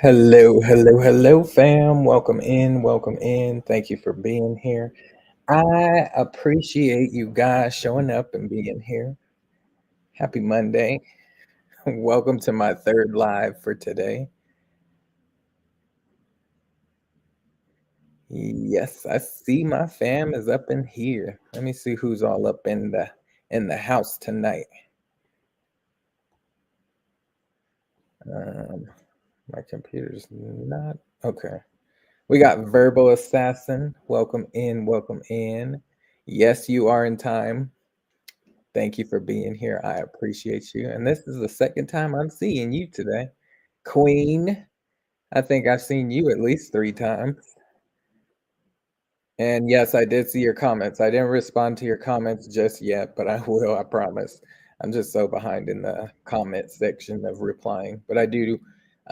Hello, hello, hello, fam. Welcome in, welcome in. Thank you for being here. I appreciate you guys showing up and being here. Happy Monday. Welcome to my third live for today. Yes, I see my fam is up in here. Let me see who's all up in the house tonight. Um, my computer's not okay. We got Verbal Assassin. Welcome in, welcome in. Yes, you are in time. Thank you for being here. I appreciate you. And this is the second time I'm seeing you today. Queen, I think I've seen you at least 3 times. And yes, I did see your comments. I didn't respond to your comments just yet, but I will, I promise. I'm just so behind in the comment section of replying, but I do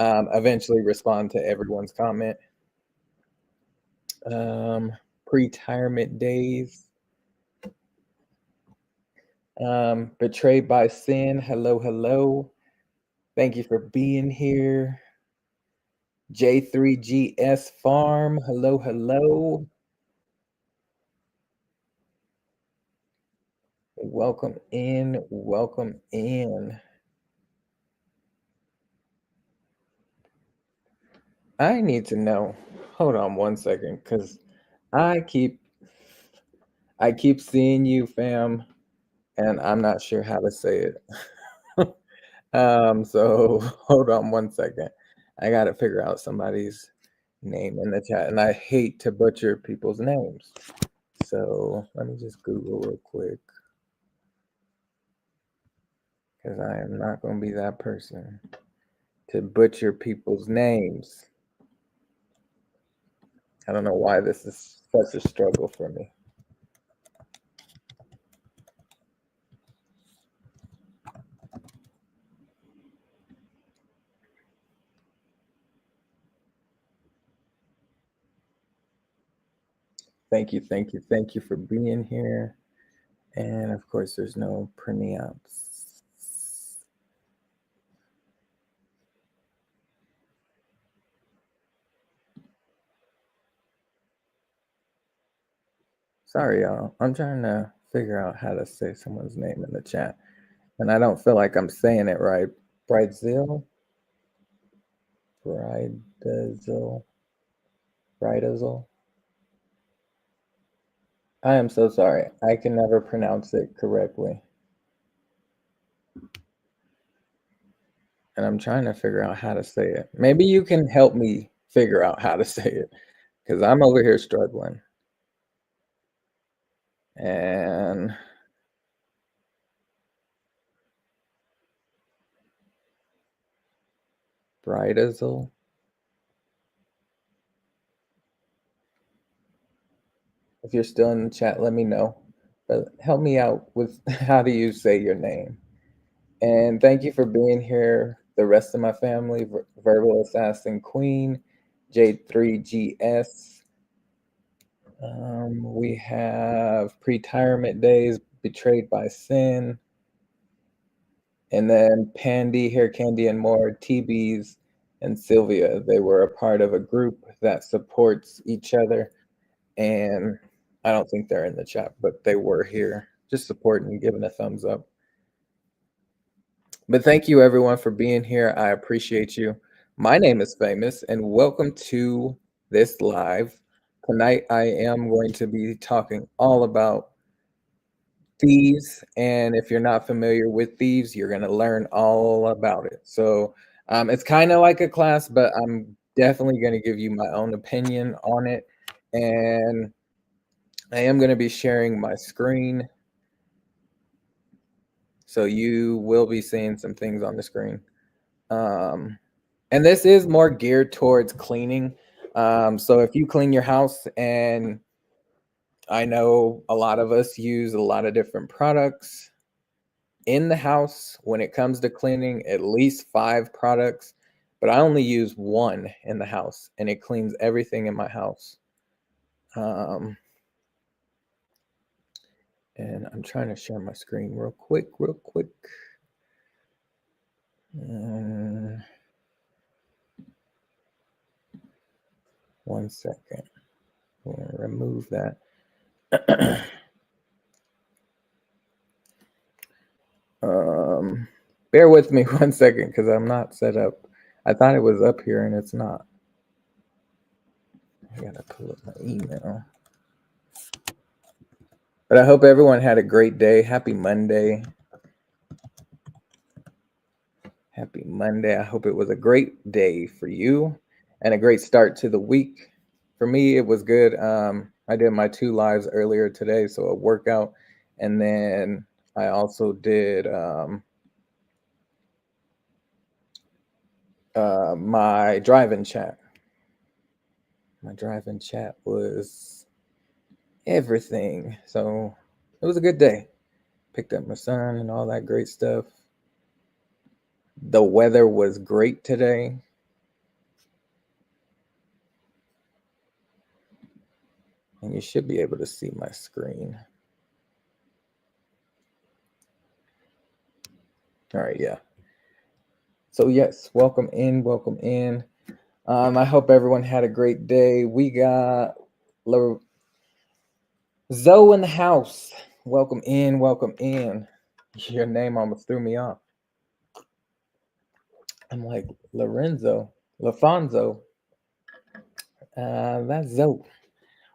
eventually respond to everyone's comment. Um, Pre-retirement days. Betrayed by sin. Hello, hello. Thank you for being here. J3GS Farm. Hello, hello. Welcome in. Welcome in. I need to know. Hold on one second, because I keep I keep seeing you, fam, and I'm not sure how to say it. So hold on one second. I gotta figure out somebody's name in the chat, and I hate to butcher people's names. So let me just Google real quick. Because I am not going to be that person to butcher people's names. I don't know why this is such a struggle for me. Thank you, thank you, thank you for being here. And of course, there's no pronounce. Sorry, y'all. I'm trying to figure out how to say someone's name in the chat. And I don't feel like I'm saying it right. Bridezil? Bridezil? Bridezil? I am so sorry. I can never pronounce it correctly. And I'm trying to figure out how to say it. Maybe you can help me figure out how to say it, because I'm over here struggling. And Bridazel. If you're still in the chat, let me know. But help me out with how do you say your name. And thank you for being here. The rest of my family, Verbal Assassin Queen, J3GS. We have Pre-retirement Days, Betrayed by Sin. And then Pandy, Hair Candy, and more, TBs, and Sylvia. They were a part of a group that supports each other. And I don't think they're in the chat, but they were here just supporting, giving a thumbs up. But thank you, everyone, for being here. I appreciate you. My name is Famous, and welcome to this live. Tonight, I am going to be talking all about Thieves, and if you're not familiar with Thieves, you're going to learn all about it. So it's kind of like a class, but I'm definitely going to give you my own opinion on it. And I am going to be sharing my screen. So you will be seeing some things on the screen. And this is more geared towards cleaning. So if you clean your house, and I know a lot of us use a lot of different products in the house when it comes to cleaning, at least 5 products, but I only use one in the house, and it cleans everything in my house. And I'm trying to share my screen real quick. One second. I'm gonna remove that. Bear with me 1 second because I'm not set up. I thought it was up here and it's not. I gotta pull up my email. But I hope everyone had a great day. Happy Monday. Happy Monday. I hope it was a great day for you and a great start to the week. For me, it was good. I did my 2 lives earlier today, so a workout, and then I also did my drive-in chat. My drive-in chat was everything. So it was a good day. Picked up my son and all that great stuff. The weather was great today. And you should be able to see my screen. All right, yeah. So yes, welcome in, welcome in. I hope everyone had a great day. We got Zoe in the house. Welcome in, welcome in. Your name almost threw me off. I'm like, Lorenzo, Lafonso. That's Zoe.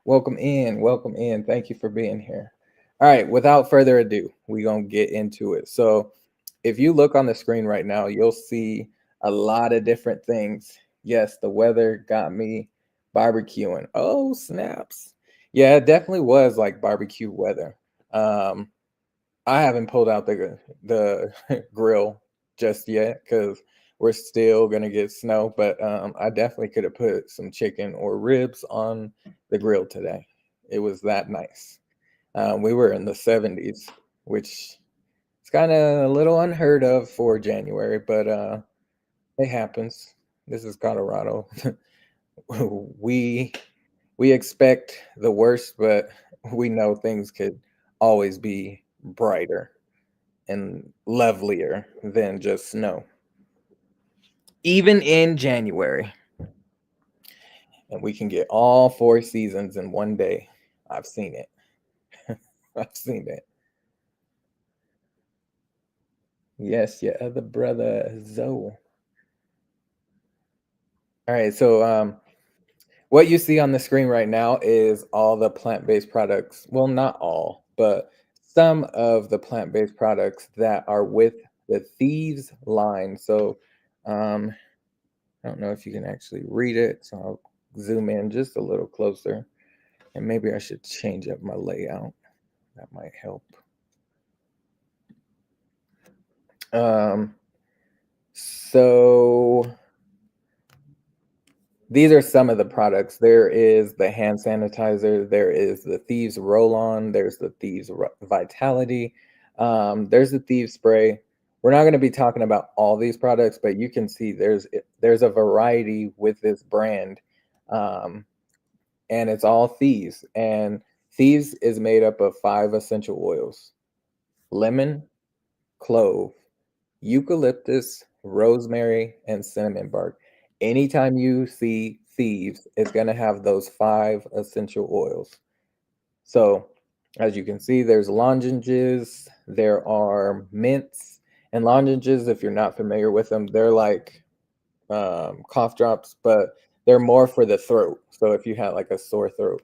Welcome in, welcome in. Thank you for being here. All right, without further ado, we're going to get into it. So if you look on the screen right now, you'll see a lot of different things. Yes, the weather got me barbecuing. Oh, snaps. Yeah, it definitely was like barbecue weather. I haven't pulled out the grill just yet because we're still gonna get snow, but I definitely could have put some chicken or ribs on the grill today. It was that nice. We were in the 70s, which it's kind of a little unheard of for January, but it happens. This is Colorado. we we expect the worst, but we know things could always be brighter and lovelier than just snow. Even in January, and we can get all 4 seasons in one day. I've seen it. I've seen it. Yes, your other brother Zoe. All right, so what you see on the screen right now is all the plant-based products. Well, not all, but some of the plant-based products that are with the Thieves line. So um, I don't know if you can actually read it, so I'll zoom in just a little closer. And maybe I should change up my layout. That might help. Um, so these are some of the products. There is the hand sanitizer. There is the Thieves roll-on. There's the Thieves Vitality. There's the Thieves spray. We're not going to be talking about all these products, but you can see there's a variety with this brand, and it's all Thieves. And Thieves is made up of 5 essential oils: lemon, clove, eucalyptus, rosemary, and cinnamon bark. Anytime you see Thieves, it's going to have those 5 essential oils. So, as you can see, there's lozenges, there are mints, and lozenges, if you're not familiar with them, they're like cough drops, but they're more for the throat. So, if you have like a sore throat,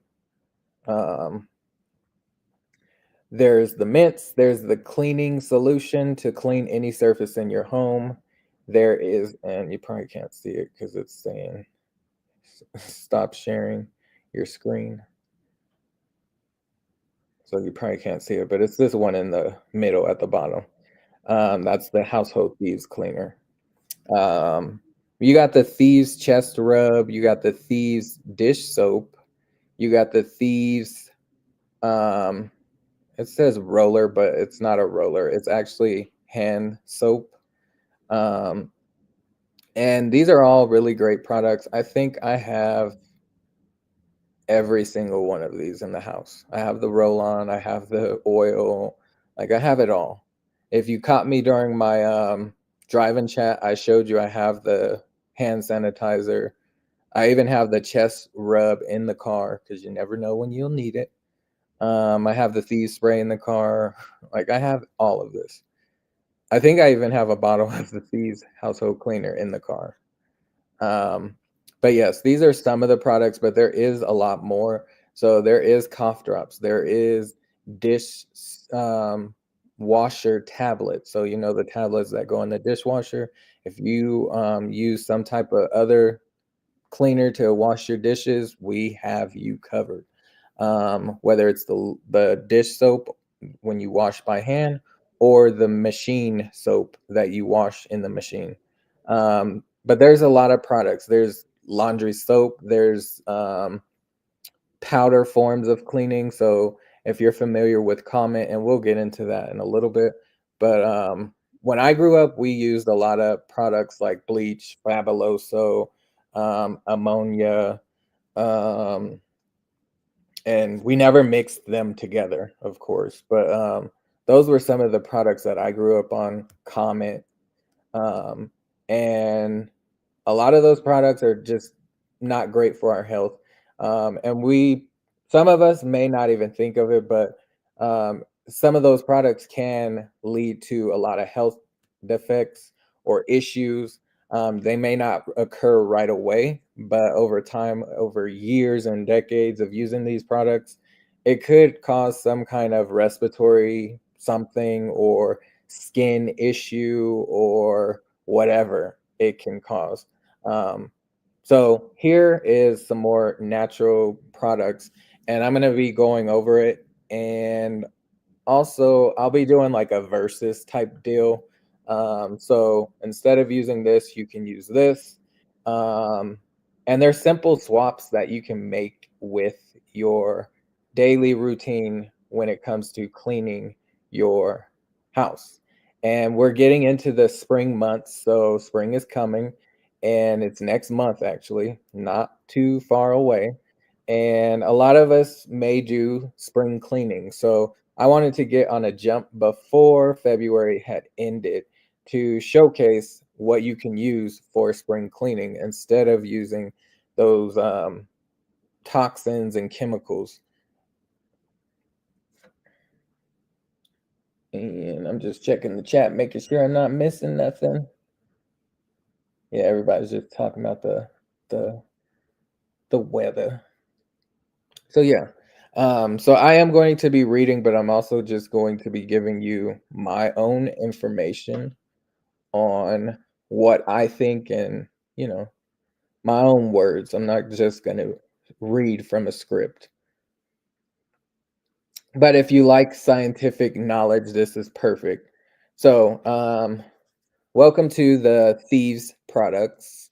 um, there's the mints, there's the cleaning solution to clean any surface in your home. There is, and you probably can't see it because it's saying stop sharing your screen. So you probably can't see it, but it's this one in the middle at the bottom. That's the household thieves cleaner. Um, you got the thieves chest rub, you got the thieves dish soap, you got the thieves um, it says roller, but it's not a roller. It's actually hand soap. Um, and these are all really great products. I think I have every single one of these in the house. I have the roll on, I have the oil, like I have it all. If you caught me during my drive-in chat, I showed you I have the hand sanitizer. I even have the chest rub in the car because you never know when you'll need it. I have the Thieves spray in the car. Like, I have all of this. I think I even have a bottle of the Thieves household cleaner in the car. Um, but yes, these are some of the products, but there is a lot more. So there is cough drops. There is dish washer tablets. So you know the tablets that go in the dishwasher. If you use some type of other cleaner to wash your dishes, we have you covered. Whether it's the dish soap when you wash by hand or the machine soap that you wash in the machine. But there's a lot of products. There's laundry soap. There's powder forms of cleaning. So if you're familiar with Comet, and we'll get into that in a little bit, but when I grew up, we used a lot of products like bleach, Fabuloso, ammonia, um, and we never mixed them together, of course. But those were some of the products that I grew up on. Comet, um, and a lot of those products are just not great for our health. And some of us may not even think of it, but some of those products can lead to a lot of health defects or issues. They may not occur right away, but over time, over years and decades of using these products, it could cause some kind of respiratory something or skin issue or whatever it can cause. Um, so here is some more natural products, and I'm gonna be going over it. And also, I'll be doing like a versus type deal. So instead of using this, you can use this. Um, and there's simple swaps that you can make with your daily routine when it comes to cleaning your house. And we're getting into the spring months, so spring is coming, and it's next month actually, not too far away. And a lot of us may do spring cleaning. So I wanted to get on a jump before February had ended to showcase what you can use for spring cleaning instead of using those toxins and chemicals. And I'm just checking the chat, making sure I'm not missing nothing. Yeah, everybody's just talking about the the weather. So yeah. So I am going to be reading, but I'm also just going to be giving you my own information on what I think and, you know, my own words. I'm not just going to read from a script. But if you like scientific knowledge, this is perfect. So, welcome to the Thieves products.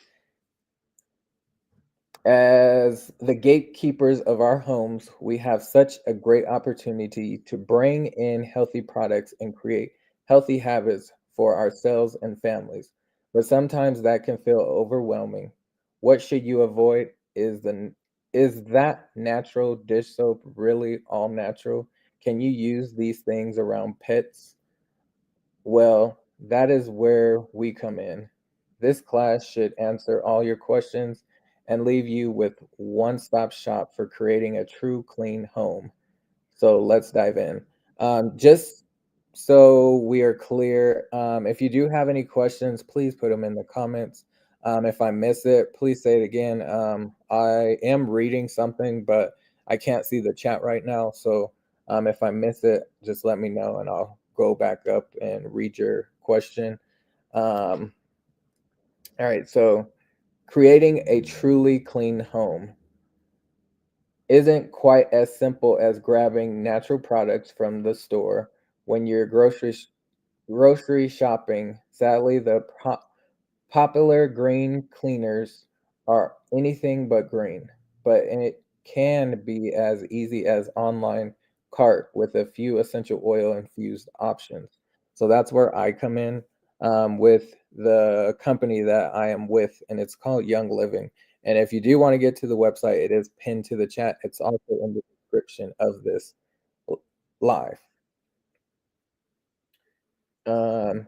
As the gatekeepers of our homes, we have such a great opportunity to bring in healthy products and create healthy habits for ourselves and families. But sometimes that can feel overwhelming. What should you avoid? Is that natural dish soap really all natural? Can you use these things around pets? Well, that is where we come in. This class should answer all your questions and leave you with one-stop shop for creating a true clean home. So let's dive in. Just so we are clear, if you do have any questions, please put them in the comments. If I miss it, please say it again. I am reading something, but I can't see the chat right now. So if I miss it, just let me know and I'll go back up and read your question. Um, all right. So creating a truly clean home isn't quite as simple as grabbing natural products from the store when you're grocery shopping. Sadly, the popular green cleaners are anything but green, but it can be as easy as online cart with a few essential oil infused options. So that's where I come in with the company that I am with, and it's called Young Living. And if you do want to get to the website, it is pinned to the chat. It's also in the description of this live. Um,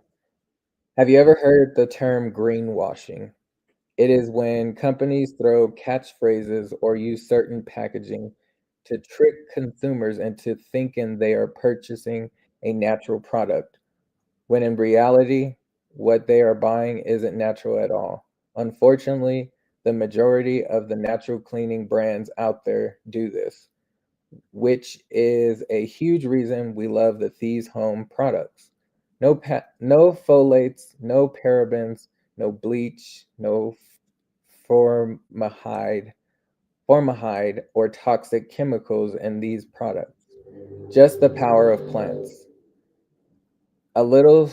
have you ever heard the term greenwashing? It is when companies throw catchphrases or use certain packaging to trick consumers into thinking they are purchasing a natural product, when in reality, what they are buying isn't natural at all. Unfortunately, the majority of the natural cleaning brands out there do this, which is a huge reason we love the Thieves Home products. No folates, no parabens, no bleach, no formaldehyde, formaldehyde or toxic chemicals in these products. Just the power of plants. A little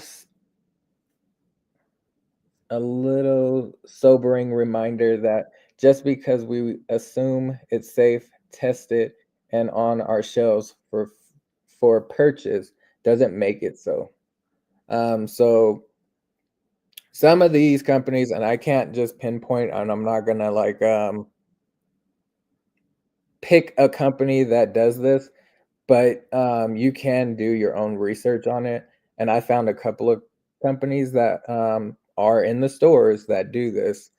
a little sobering reminder that just because we assume it's safe, tested, and on our shelves for purchase doesn't make it so. So some of these companies, and I can't just pinpoint, and I'm not gonna like pick a company that does this, but you can do your own research on it. And I found a couple of companies that are in the stores that do this.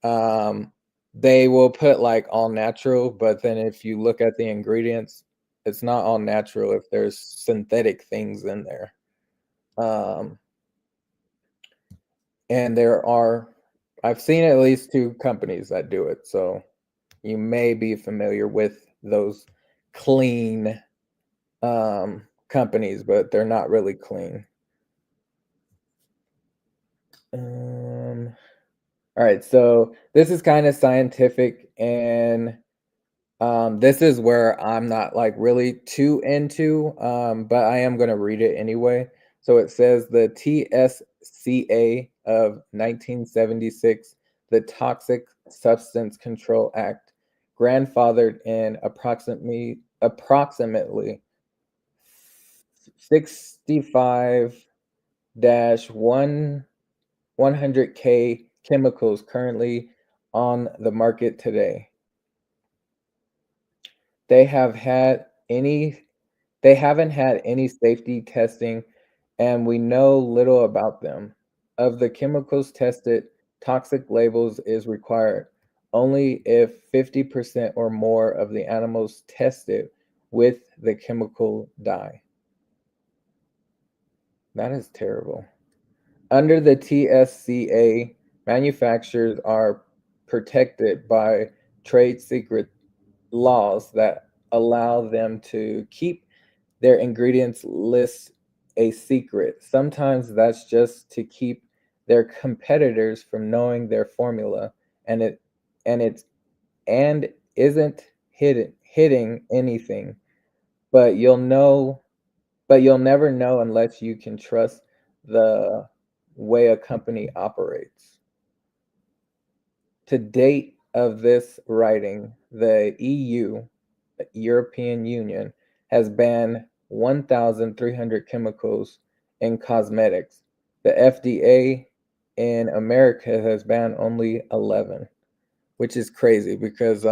Um, they will put like all natural, but then if you look at the ingredients, it's not all natural if there's synthetic things in there. Um, and I've seen at least two companies that do it. So you may be familiar with those clean companies, but they're not really clean. Um, all right, so this is kind of scientific, and this is where I'm not like really too into, but I am going to read it anyway. So it says the TSCA of 1976, the Toxic Substance Control Act, grandfathered in approximately 65 dash 100K chemicals currently on the market today. They have had any they haven't had any safety testing, and we know little about them. Of the chemicals tested, toxic labels is required only if 50% or more of the animals tested with the chemical die. That is terrible. Under the TSCA, manufacturers are protected by trade secret laws that allow them to keep their ingredients list a secret. Sometimes that's just to keep their competitors from knowing their formula, and it and it's and isn't hitting anything. But you'll never know unless you can trust the way a company operates. To date of this writing, the EU, the European Union, has banned 1,300 chemicals in cosmetics. The FDA in America has banned only 11, which is crazy because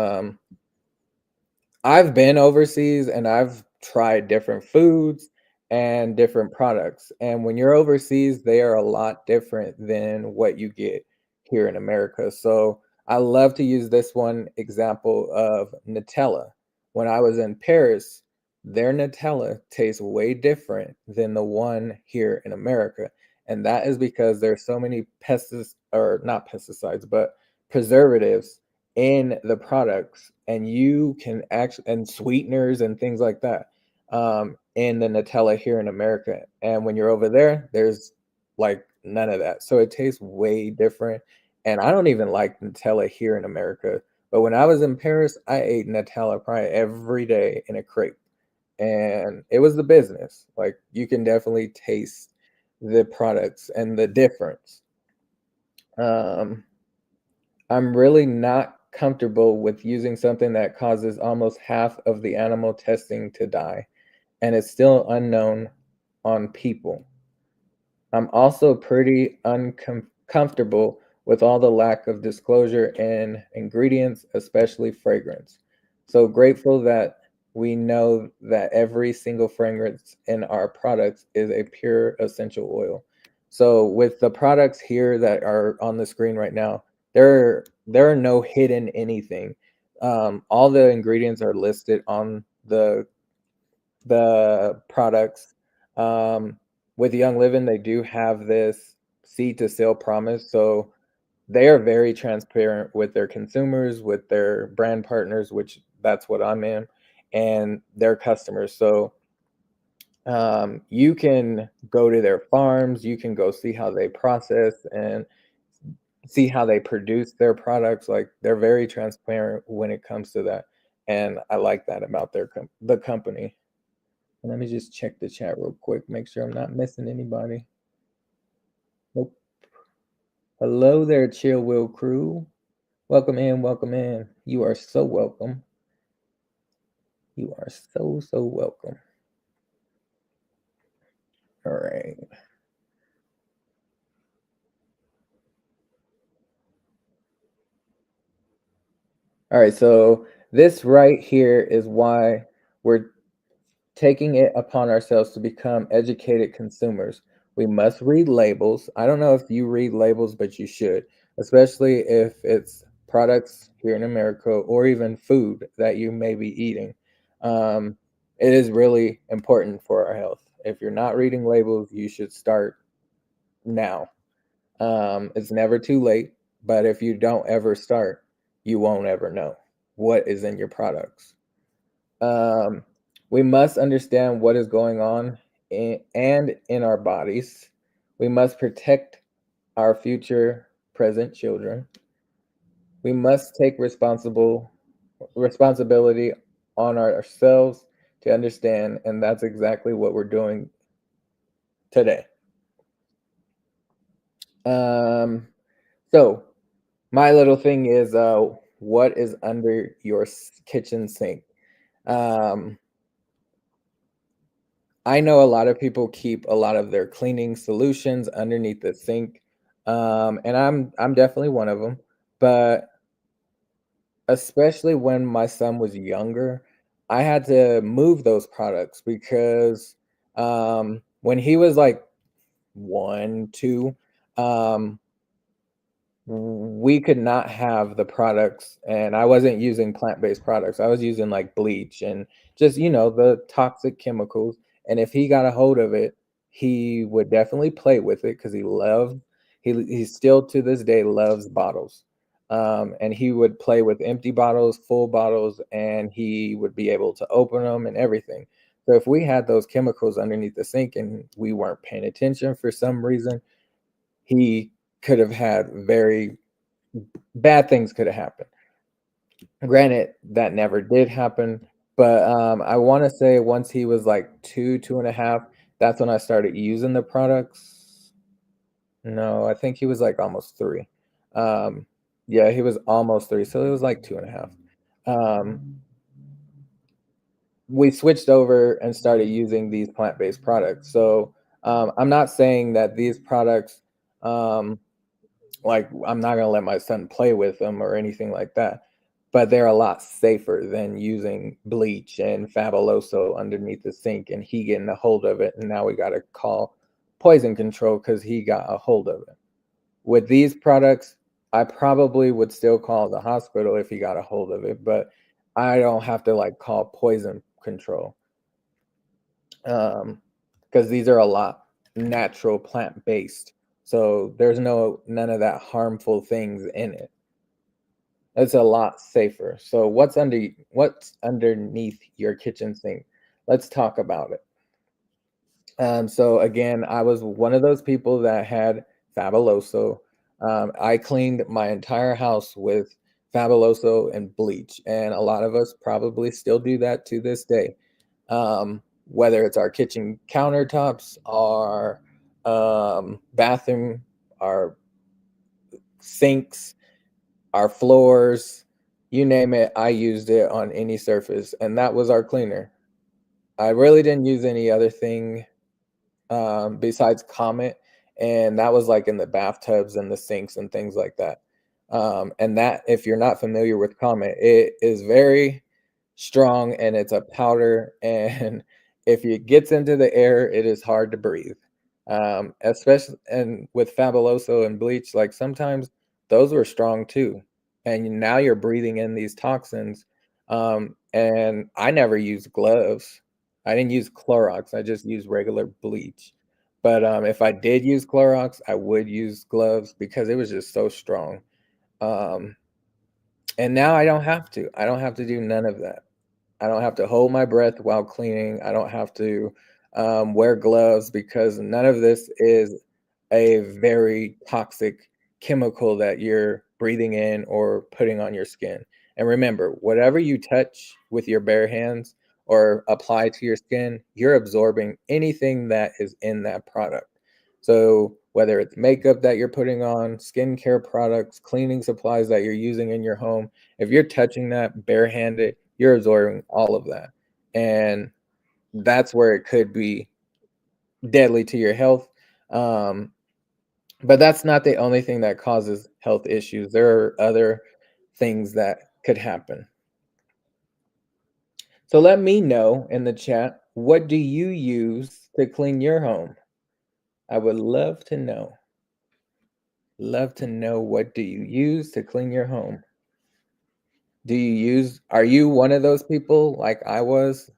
I've been overseas and I've tried different foods and different products. And when you're overseas, they are a lot different than what you get here in America. So I love to use this one example of Nutella. When I was in Paris, their Nutella tastes way different than the one here in America. And that is because there's so many pesticides, or not pesticides, but preservatives in the products, and you can actually, and sweeteners and things like that, in the Nutella here in America. And when you're over there, there's like none of that. So it tastes way different. And I don't even like Nutella here in America. But when I was in Paris, I ate Nutella probably every day in a crepe. And it was the business. Like you can definitely taste the products and the difference. Um, I'm really not comfortable with using something that causes almost half of the animal testing to die, and it's still unknown on people. I'm also pretty uncomfortable with all the lack of disclosure in ingredients, especially fragrance. So grateful that we know that every single fragrance in our products is a pure essential oil. So with the products here that are on the screen right now, There are no hidden anything. All the ingredients are listed on the products. Um, with Young Living, they do have this seed to sale promise, so they are very transparent with their consumers, with their brand partners, which that's what I'm in, and their customers. So you can go to their farms, you can go see how they process and see how they produce their products. Like they're very transparent when it comes to that, and I like that about the company. Let me just check the chat real quick, make sure I'm not missing anybody. Nope. Hello there, Chill Will crew. Welcome in, welcome in. You are so welcome. You are so welcome. All right. All right, so this right here is why we're taking it upon ourselves to become educated consumers. We must read labels. I don't know if you read labels, but you should, especially if it's products here in America or even food that you may be eating. Um, it is really important for our health. If you're not reading labels, you should start now. It's never too late, but if you don't ever start, you won't ever know what is in your products. Um, we must understand what is going on and in our bodies. We must protect our future present children. We must take responsibility on ourselves to understand, and that's exactly what we're doing today. Um, so my little thing is, what is under your kitchen sink? Um, I know a lot of people keep a lot of their cleaning solutions underneath the sink, and I'm definitely one of them. But especially when my son was younger, I had to move those products because when he was like 1, 2, um, we could not have the products, and I wasn't using plant-based products. I was using like bleach and just, the toxic chemicals. And if he got a hold of it, he would definitely play with it because he still to this day loves bottles. And he would play with empty bottles, full bottles, and he would be able to open them and everything. So if we had those chemicals underneath the sink and we weren't paying attention for some reason, he could have had very bad things could have happened. Granted, that never did happen, but I want to say once he was like 2, 2.5, that's when I started using the products. No, I think he was like almost 3. Um, yeah, he was almost 3, so it was like 2.5. Um, we switched over and started using these plant-based products. So I'm not saying that these products um, like, I'm not gonna let my son play with them or anything like that, but they're a lot safer than using bleach and Fabuloso underneath the sink and he getting a hold of it, and now we gotta call poison control because he got a hold of it. With these products, I probably would still call the hospital if he got a hold of it, but I don't have to, like, call poison control, because these are a lot natural plant-based, so there's none of that harmful things in it. It's a lot safer. So what's underneath your kitchen sink? Let's talk about it. So again, I was one of those people that had Fabuloso. I cleaned my entire house with Fabuloso and bleach, and a lot of us probably still do that to this day. Whether it's our kitchen countertops, our bathroom, our sinks, our floors, you name it, I used it on any surface, and that was our cleaner. I really didn't use any other thing besides Comet, and that was like in the bathtubs and the sinks and things like that. And that, if you're not familiar with Comet, it is very strong and it's a powder, and if it gets into the air, it is hard to breathe. Especially and with Fabuloso and bleach, like sometimes those were strong too. And now you're breathing in these toxins. And I never used gloves. I didn't use Clorox. I just used regular bleach. But if I did use Clorox, I would use gloves because it was just so strong. Um, and now I don't have to. I don't have to do none of that. I don't have to hold my breath while cleaning. I don't have to wear gloves because none of this is a very toxic chemical that you're breathing in or putting on your skin. And remember, whatever you touch with your bare hands or apply to your skin, you're absorbing anything that is in that product. So whether it's makeup that you're putting on, skincare products, cleaning supplies that you're using in your home, if you're touching that barehanded, you're absorbing all of that. And that's where it could be deadly to your health. Um, but that's not the only thing that causes health issues. There are other things that could happen. So let me know in the chat, what do you use to clean your home? I would love to know. Love to know, what do you use to clean your home? Are you one of those people like I was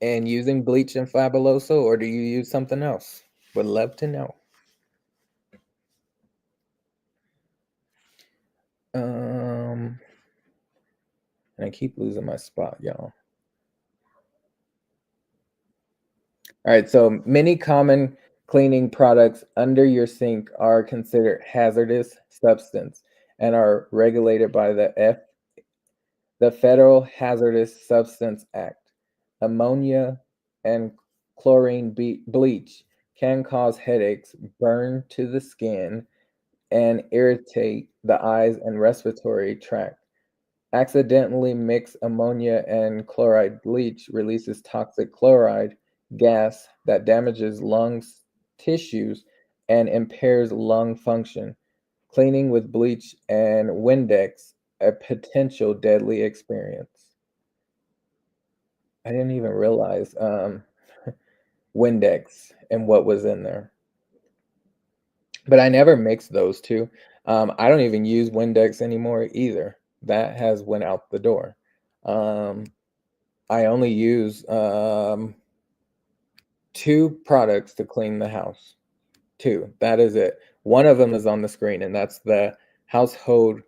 and using bleach and fabuloso, or do you use something else? Would love to know. And I keep losing my spot, y'all. All right, so many common cleaning products under your sink are considered hazardous substance and are regulated by the Federal Hazardous Substance Act. Ammonia and chlorine bleach can cause headaches, burn to the skin, and irritate the eyes and respiratory tract. Accidentally mix ammonia and chloride bleach releases toxic chloride gas that damages lungs tissues and impairs lung function. Cleaning with bleach and Windex, a potential deadly experience. I didn't even realize Windex and what was in there. But I never mixed those two. I don't even use Windex anymore either. That has went out the door. Um, I only use two products to clean the house. Two. That is it. One of them is on the screen, and that's the Household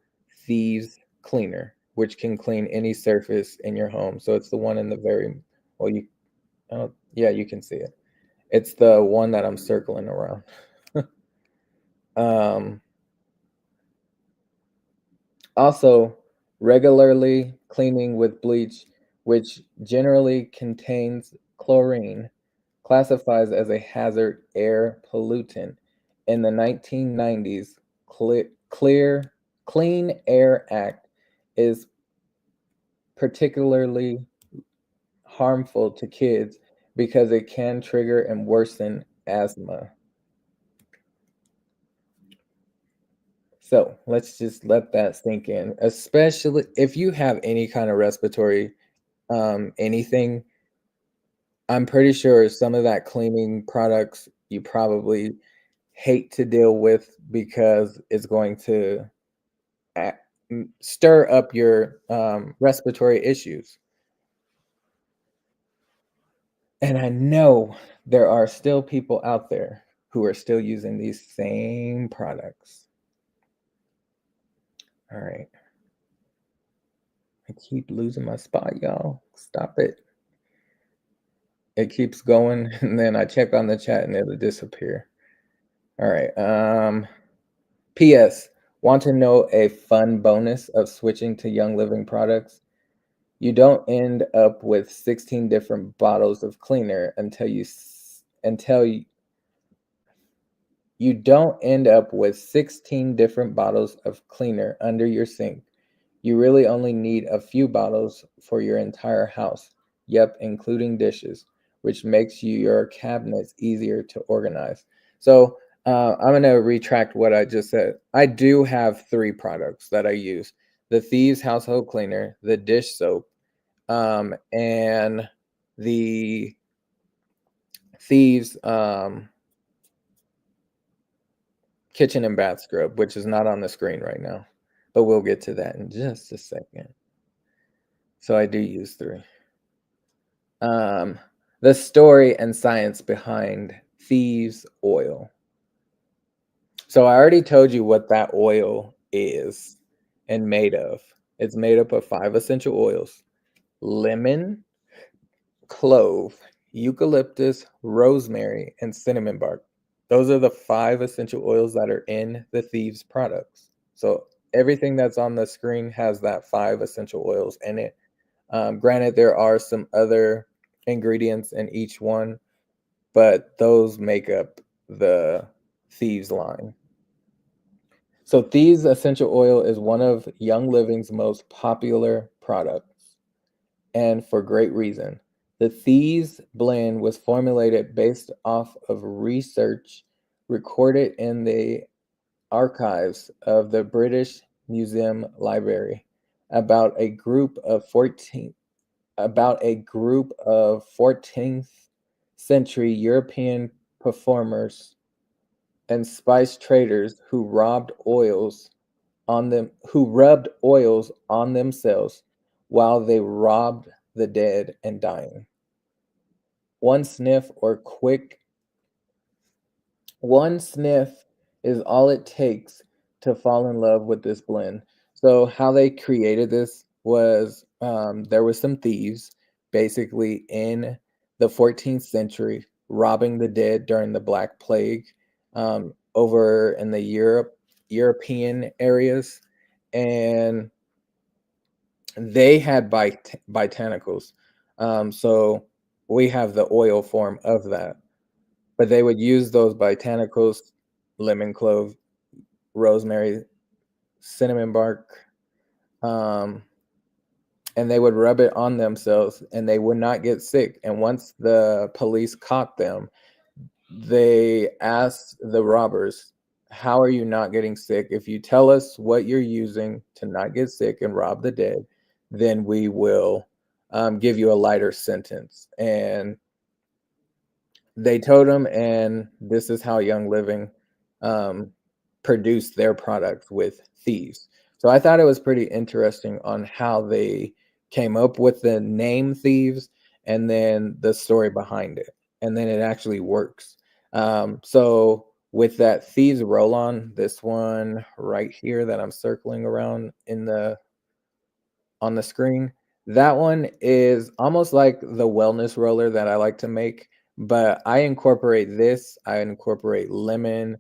Thieves Cleaner, which can clean any surface in your home. So it's the one in the very well. Yeah, you can see it. It's the one that I'm circling around. um, Also, regularly cleaning with bleach, which generally contains chlorine, classifies as a hazard air pollutant. In the 1990s, Clear Clean Air Act is particularly harmful to kids because it can trigger and worsen asthma. So let's just let that sink in, especially if you have any kind of respiratory anything. I'm pretty sure some of that cleaning products you probably hate to deal with because it's going to a- stir up your respiratory issues. And I know there are still people out there who are still using these same products. All right. I keep losing my spot, y'all. Stop it. It keeps going, and then I check on the chat and it'll disappear. All right. P.S. Want to know a fun bonus of switching to Young Living products? You don't end up with 16 different bottles of cleaner until you don't end up with 16 different bottles of cleaner under your sink. You really only need a few bottles for your entire house. Yep, including dishes, which makes your cabinets easier to organize. So I'm going to retract what I just said. I do have three products that I use: the Thieves household cleaner, the dish soap, and the Thieves kitchen and bath scrub, which is not on the screen right now, but we'll get to that in just a second. So I do use 3. Um, the story and science behind Thieves oil. So I already told you what that oil is and made of. It's made up of 5 essential oils: lemon, clove, eucalyptus, rosemary, and cinnamon bark. Those are the 5 essential oils that are in the Thieves products. So everything that's on the screen has that 5 essential oils in it. Granted, there are some other ingredients in each one, but those make up the Thieves line. So Thieves essential oil is one of Young Living's most popular products, and for great reason. The Thieves blend was formulated based off of research recorded in the archives of the British Museum Library about a group of 14th century European performers and spice traders who rubbed oils on themselves while they robbed the dead and dying. One sniff or quick One sniff is all it takes to fall in love with this blend. So how they created this was, there was some thieves basically in the 14th century robbing the dead during the Black Plague, over in the European areas, and they had botanicals. So we have the oil form of that. But they would use those botanicals, lemon, clove, rosemary, cinnamon bark, um, and they would rub it on themselves and they would not get sick. And once the police caught them, they asked the robbers, "How are you not getting sick? If you tell us what you're using to not get sick and rob the dead, then we will give you a lighter sentence." And they told him, and this is how Young Living um, produced their products with Thieves. So I thought it was pretty interesting on how they came up with the name Thieves and then the story behind it. And then it actually works. So with that Thieves roll on, this one right here that I'm circling around on the screen. That one is almost like the wellness roller that I like to make, but I incorporate lemon,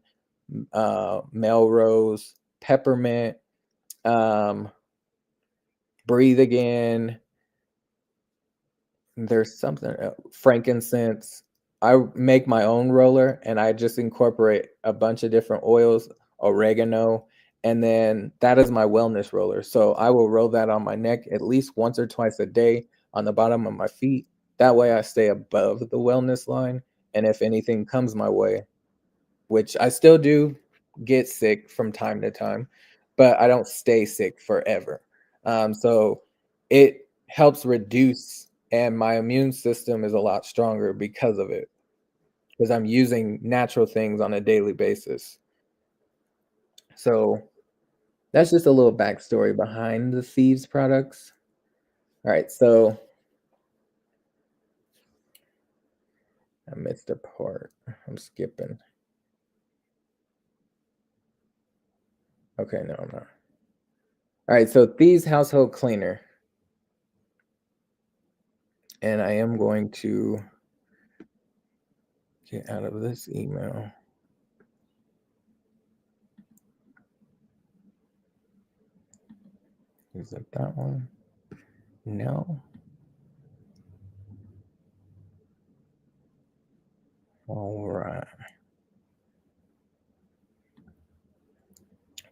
Melrose, peppermint, um, breathe again. There's something frankincense. I make my own roller and I just incorporate a bunch of different oils, oregano, and then that is my wellness roller. So I will roll that on my neck at least once or twice a day on the bottom of my feet. That way I stay above the wellness line. And if anything comes my way, which I still do get sick from time to time, but I don't stay sick forever. So it helps reduce, and my immune system is a lot stronger because of it, because I'm using natural things on a daily basis. So that's just a little backstory behind the Thieves products. All right, so I missed a part. I'm skipping. Okay, no, I'm not. All right, so Thieves household cleaner, and I am going to get out of this email. Is it that one? No. All right.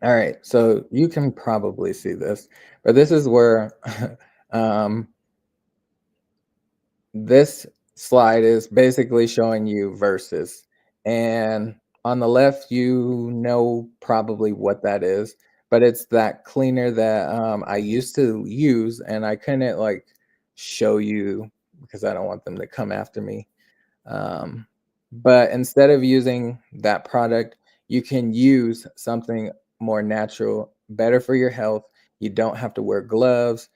All right. So you can probably see this, but this is where um, this slide is basically showing you verses. And on the left, you know probably what that is, but it's that cleaner that I used to use, and I couldn't like show you because I don't want them to come after me. But instead of using that product, you can use something more natural, better for your health. You don't have to wear gloves.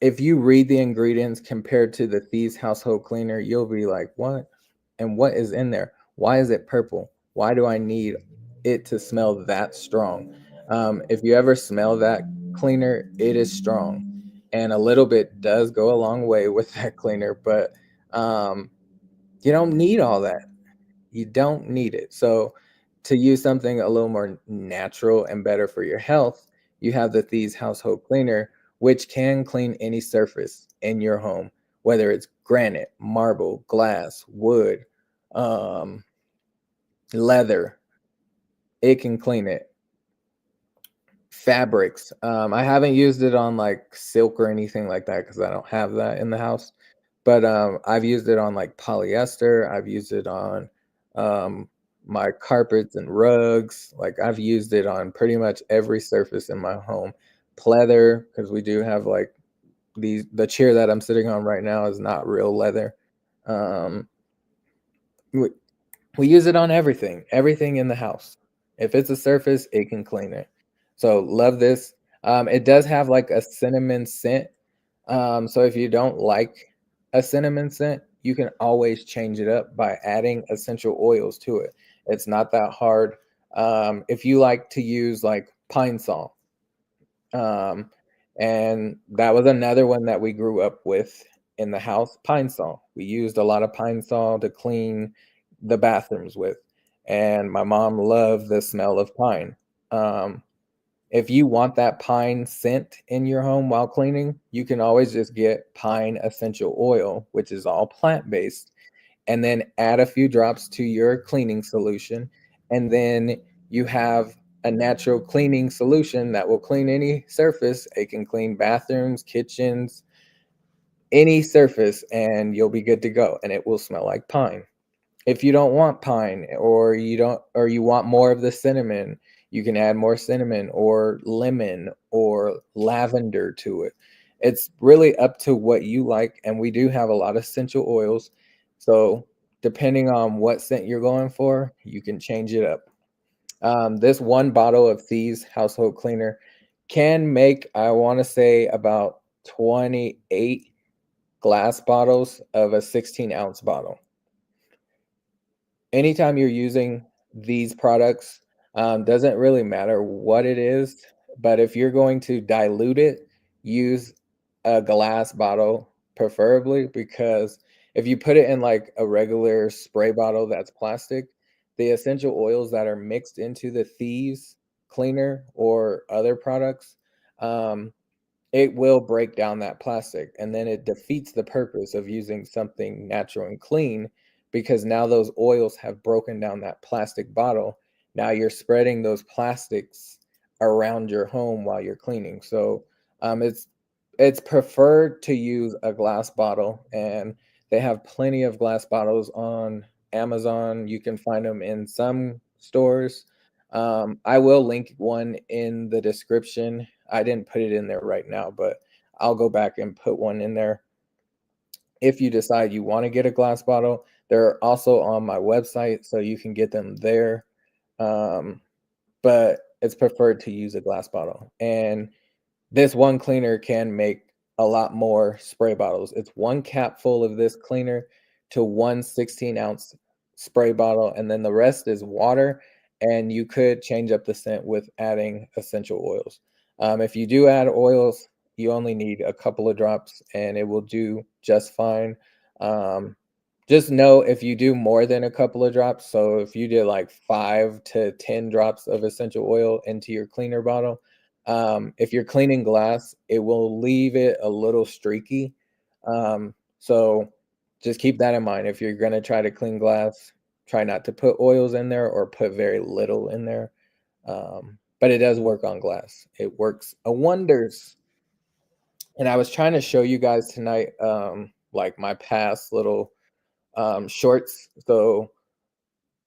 If you read the ingredients compared to the Thieves household cleaner, you'll be like, "What? And what is in there? Why is it purple? Why do I need it to smell that strong?" If you ever smell that cleaner, it is strong, and a little bit does go a long way with that cleaner, but um, you don't need all that. You don't need it. So, to use something a little more natural and better for your health, you have the Thieves household cleaner, which can clean any surface in your home, whether it's granite, marble, glass, wood, um, leather. It can clean it. Fabrics. I haven't used it on like silk or anything like that because I don't have that in the house. But I've used it on like polyester. I've used it on um, my carpets and rugs. Like I've used it on pretty much every surface in my home. Pleather, because we do have like the chair that I'm sitting on right now is not real leather. Um, we use it on everything in the house. If it's a surface, it can clean it. So love this. It does have like a cinnamon scent. So if you don't like a cinnamon scent, you can always change it up by adding essential oils to it. It's not that hard. If you like to use like pine sol, um, and that was another one that we grew up with in the house, pine sol. We used a lot of pine sol to clean the bathrooms with, and my mom loved the smell of pine. Um, if you want that pine scent in your home while cleaning, you can always just get pine essential oil, which is all plant-based, and then add a few drops to your cleaning solution. And then you have a natural cleaning solution that will clean any surface. It can clean bathrooms, kitchens, any surface, and you'll be good to go. And it will smell like pine. If you don't want pine or you want more of the cinnamon, you can add more cinnamon or lemon or lavender to it. It's really up to what you like, and we do have a lot of essential oils. So, depending on what scent you're going for, you can change it up. This one bottle of Thieves household cleaner can make, I want to say, about 28 glass bottles of a 16-ounce bottle. Anytime you're using these products, doesn't really matter what it is, but if you're going to dilute it, use a glass bottle preferably, because if you put it in like a regular spray bottle that's plastic, the essential oils that are mixed into the Thieves cleaner or other products, um, it will break down that plastic, and then it defeats the purpose of using something natural and clean, because now those oils have broken down that plastic bottle. Now you're spreading those plastics around your home while you're cleaning. So it's preferred to use a glass bottle, and they have plenty of glass bottles on Amazon. You can find them in some stores. I will link one in the description. I didn't put it in there right now, but I'll go back and put one in there if you decide you want to get a glass bottle. They're also on my website, so you can get them there. Um, but it's preferred to use a glass bottle. And this one cleaner can make a lot more spray bottles. It's one cap full of this cleaner to one 16-ounce spray bottle, and then the rest is water. And you could change up the scent with adding essential oils. If you do add oils, you only need a couple of drops, and it will do just fine. Um, just know if you do more than a couple of drops, so if you did like 5 to 10 drops of essential oil into your cleaner bottle, if you're cleaning glass, it will leave it a little streaky. So just keep that in mind. If you're going to try to clean glass, try not to put oils in there or put very little in there. But it does work on glass. It works a wonders. And I was trying to show you guys tonight, like my past little shorts. So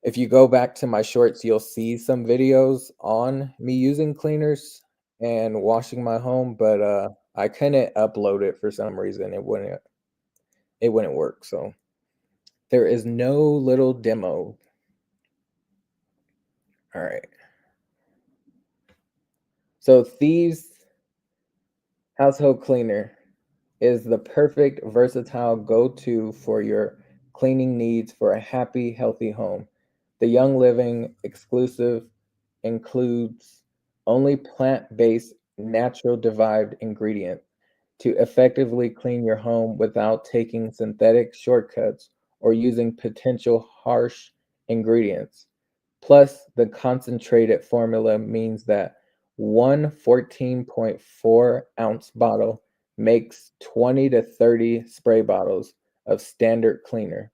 if you go back to my shorts, you'll see some videos on me using cleaners and washing my home, but I couldn't upload it for some reason. It wouldn't work. So there is no little demo. All right. So Thieves household cleaner is the perfect versatile go-to for your cleaning needs for a happy, healthy home. The Young Living exclusive includes only plant-based, natural derived ingredient to effectively clean your home without taking synthetic shortcuts or using potential harsh ingredients. Plus, the concentrated formula means that one 14.4-ounce bottle makes 20 to 30 spray bottles of standard cleaner.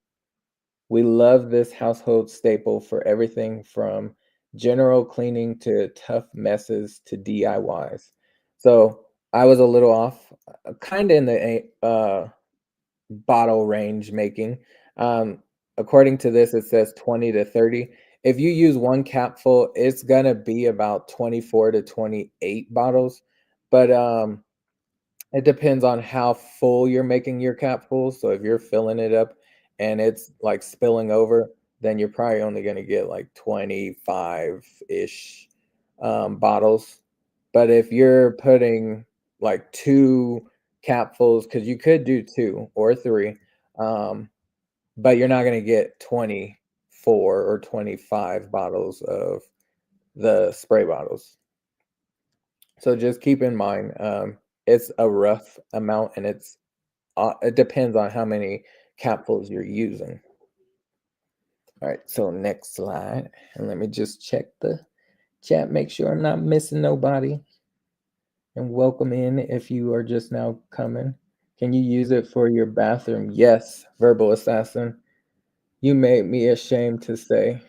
We love this household staple for everything from general cleaning to tough messes to DIYs. So I was a little off, kind of in the bottle range making. Um, According to this, it says 20 to 30. If you use one capful, it's gonna be about 24 to 28 bottles. But it depends on how full you're making your capfuls. So if you're filling it up and it's like spilling over, then you're probably only gonna get like 25-ish bottles. But if you're putting like two capfuls, because you could do two or three, um, but you're not gonna get 24 or 25 bottles of the spray bottles. So just keep in mind, it's a rough amount and it depends on how many capfuls you're using. All right, so next slide. And let me just check the chat, make sure I'm not missing nobody. And welcome in if you are just now coming. Can you use it for your bathroom? Yes, verbal assassin. You made me ashamed to say.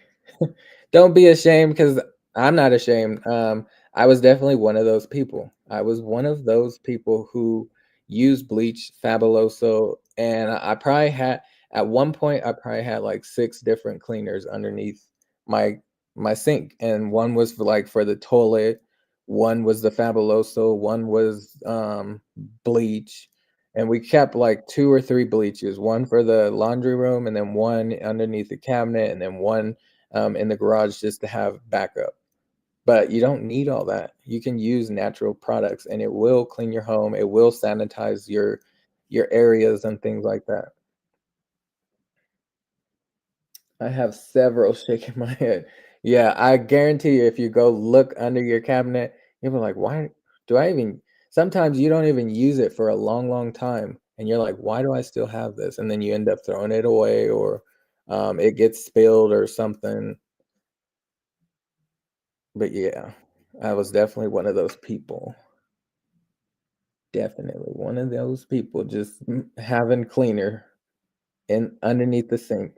Don't be ashamed because I'm not ashamed. I was definitely one of those people. I was one of those people who used bleach, Fabuloso, and I probably had at one point I probably had like six different cleaners underneath my my sink, and one was for like for the toilet, one was the Fabuloso, one was bleach, and we kept like two or three bleaches, one for the laundry room, and then one underneath the cabinet, and then one in the garage just to have backup. But you don't need all that. You can use natural products, and it will clean your home. It will sanitize your areas and things like that. I have several shaking my head. Yeah, I guarantee you, if you go look under your cabinet, you'll be like, "Why do I even?" Sometimes you don't even use it for a long, long time, and you're like, "Why do I still have this?" And then you end up throwing it away, or it gets spilled or something. But yeah, I was definitely one of those people. Definitely one of those people just having cleaner in underneath the sink.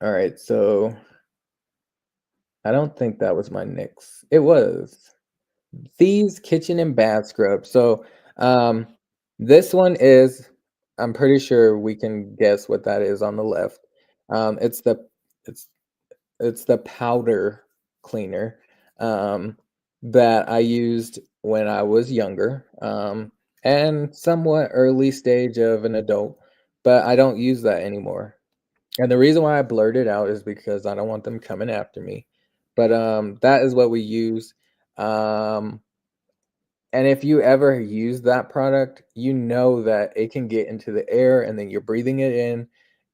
All right, so I don't think that was my next. It was. Thieves Kitchen and Bath Scrub. So, um, this one is I'm pretty sure we can guess what that is on the left. It's the it's it's the powder cleaner, that I used when I was younger, and somewhat early stage of an adult, but I don't use that anymore. And the reason why I blurred it out is because I don't want them coming after me. But, that is what we use. Um and if you ever use that product, you know that it can get into the air and then you're breathing it in.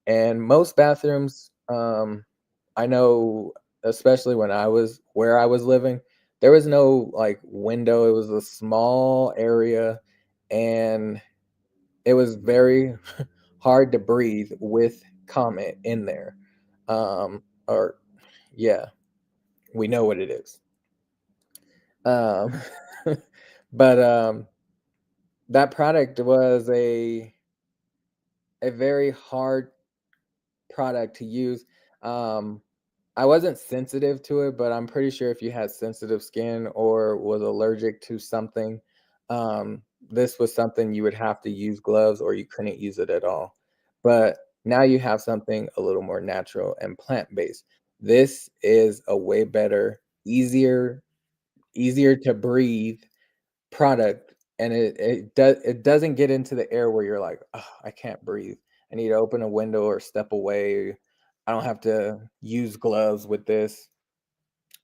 And most bathrooms, I know, especially when I was where I was living, there was no like window. It was a small area and it was very hard to breathe with comment in there. Or yeah, we know what it is. Um, but that product was a very hard product to use. Um, I wasn't sensitive to it, but I'm pretty sure if you had sensitive skin or was allergic to something, this was something you would have to use gloves or you couldn't use it at all. But now you have something a little more natural and plant-based. This is a way better, easier to breathe product, and it doesn't get into the air where you're like, "Oh, I can't breathe. I need to open a window or step away." I don't have to use gloves with this.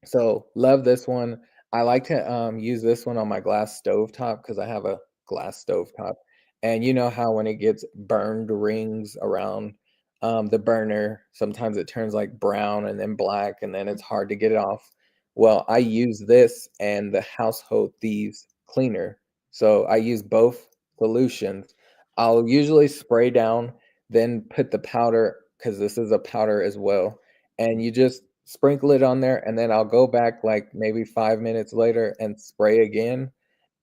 So, love this one. I like to, use this one on my glass stovetop because I have a glass stovetop, and you know how when it gets burned rings around, the burner, sometimes it turns, like, brown and then black, and then it's hard to get it off. Well, I use this and the Household Thieves cleaner. So, I use both solutions. I'll usually spray down, then put the powder because this is a powder as well, and you just sprinkle it on there, and then I'll go back, like, maybe 5 minutes later and spray again,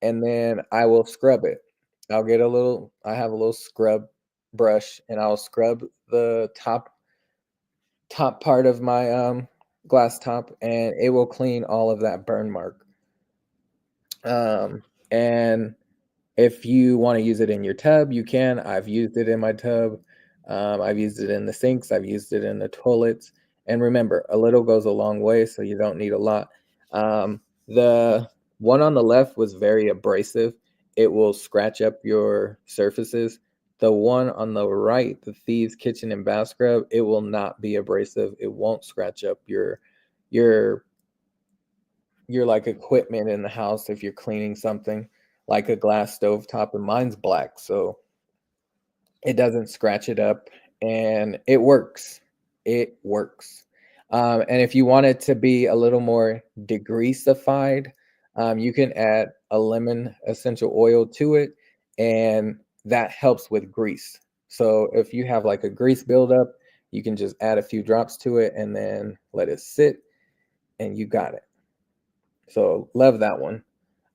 and then I will scrub it. I have a little scrub brush, and I'll scrub the top part of my, glass top, and it will clean all of that burn mark. And if you wanna use it in your tub, you can. I've used it in my tub. I've used it in the sinks, I've used it in the toilets, and remember, a little goes a long way, so you don't need a lot. The one on the left was very abrasive. It will scratch up your surfaces. The one on the right, the Thieves Kitchen and Bath Scrub, it will not be abrasive. It won't scratch up your like, equipment in the house if you're cleaning something, like a glass stovetop, and mine's black, so it doesn't scratch it up, and it works. It works. And if you want it to be a little more degreasified, you can add a lemon essential oil to it, and that helps with grease. So if you have, like, a grease buildup, you can just add a few drops to it and then let it sit, and you got it. So love that one.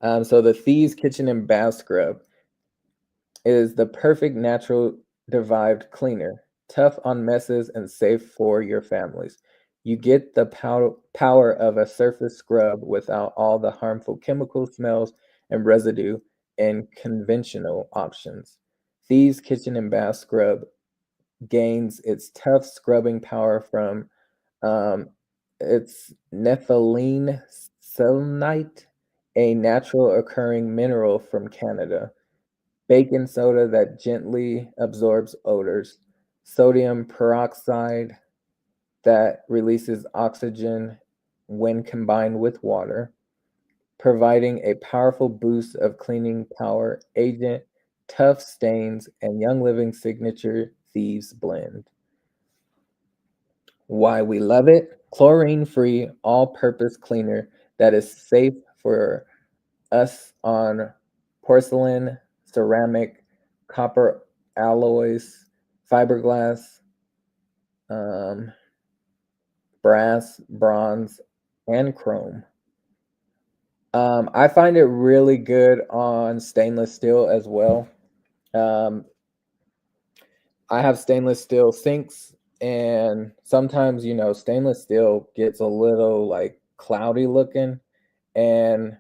So the Thieves Kitchen and Bath Scrub is the perfect natural derived cleaner, tough on messes and safe for your families. You get the power of a surface scrub without all the harmful chemical smells and residue in conventional options. Thieves Kitchen and Bath Scrub gains its tough scrubbing power from um, it's nepheline selenite, a natural occurring mineral from Canada. Baking soda that gently absorbs odors. Sodium peroxide that releases oxygen when combined with water, providing a powerful boost of cleaning power agent, tough stains, and Young Living signature Thieves blend. Why we love it: chlorine-free, all-purpose cleaner that is safe for us on porcelain, ceramic, copper alloys, fiberglass, um, brass, bronze, and chrome. I find it really good on stainless steel as well. Um, I have stainless steel sinks, and sometimes, stainless steel gets a little like cloudy looking. And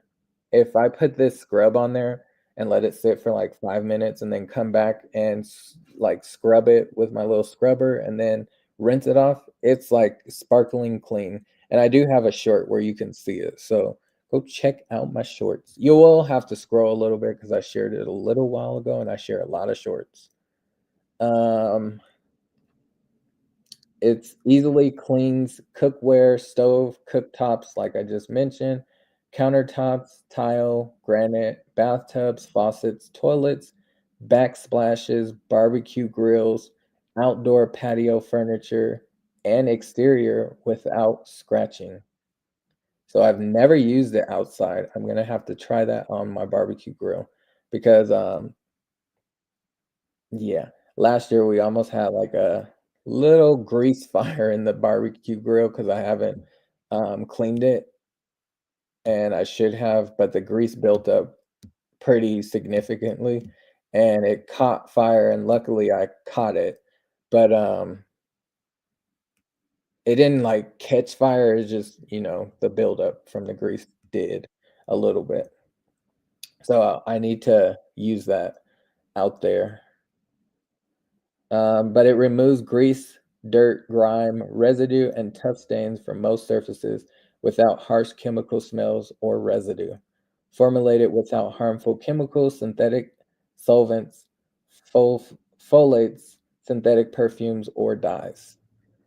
if I put this scrub on there and let it sit for like 5 minutes and then come back and like scrub it with my little scrubber and then rinse it off, it's like sparkling clean. And I do have a short where you can see it. So go check out my shorts. You will have to scroll a little bit because I shared it a little while ago and I share a lot of shorts. Um, It's easily cleans cookware, stove, cooktops, like I just mentioned, countertops, tile, granite, bathtubs, faucets, toilets, backsplashes, barbecue grills, outdoor patio furniture, and exterior without scratching. So I've never used it outside. I'm gonna have to try that on my barbecue grill because yeah. Last year, we almost had, like, a little grease fire in the barbecue grill because I haven't, cleaned it, and I should have, but the grease built up pretty significantly, and it caught fire, and luckily, I caught it, but, it didn't, like, catch fire, it's just, the buildup from the grease did a little bit. So, I need to use that out there. But it removes grease, dirt, grime, residue, and tough stains from most surfaces without harsh chemical smells or residue. Formulated without harmful chemicals, synthetic solvents, fol- folates, synthetic perfumes, or dyes.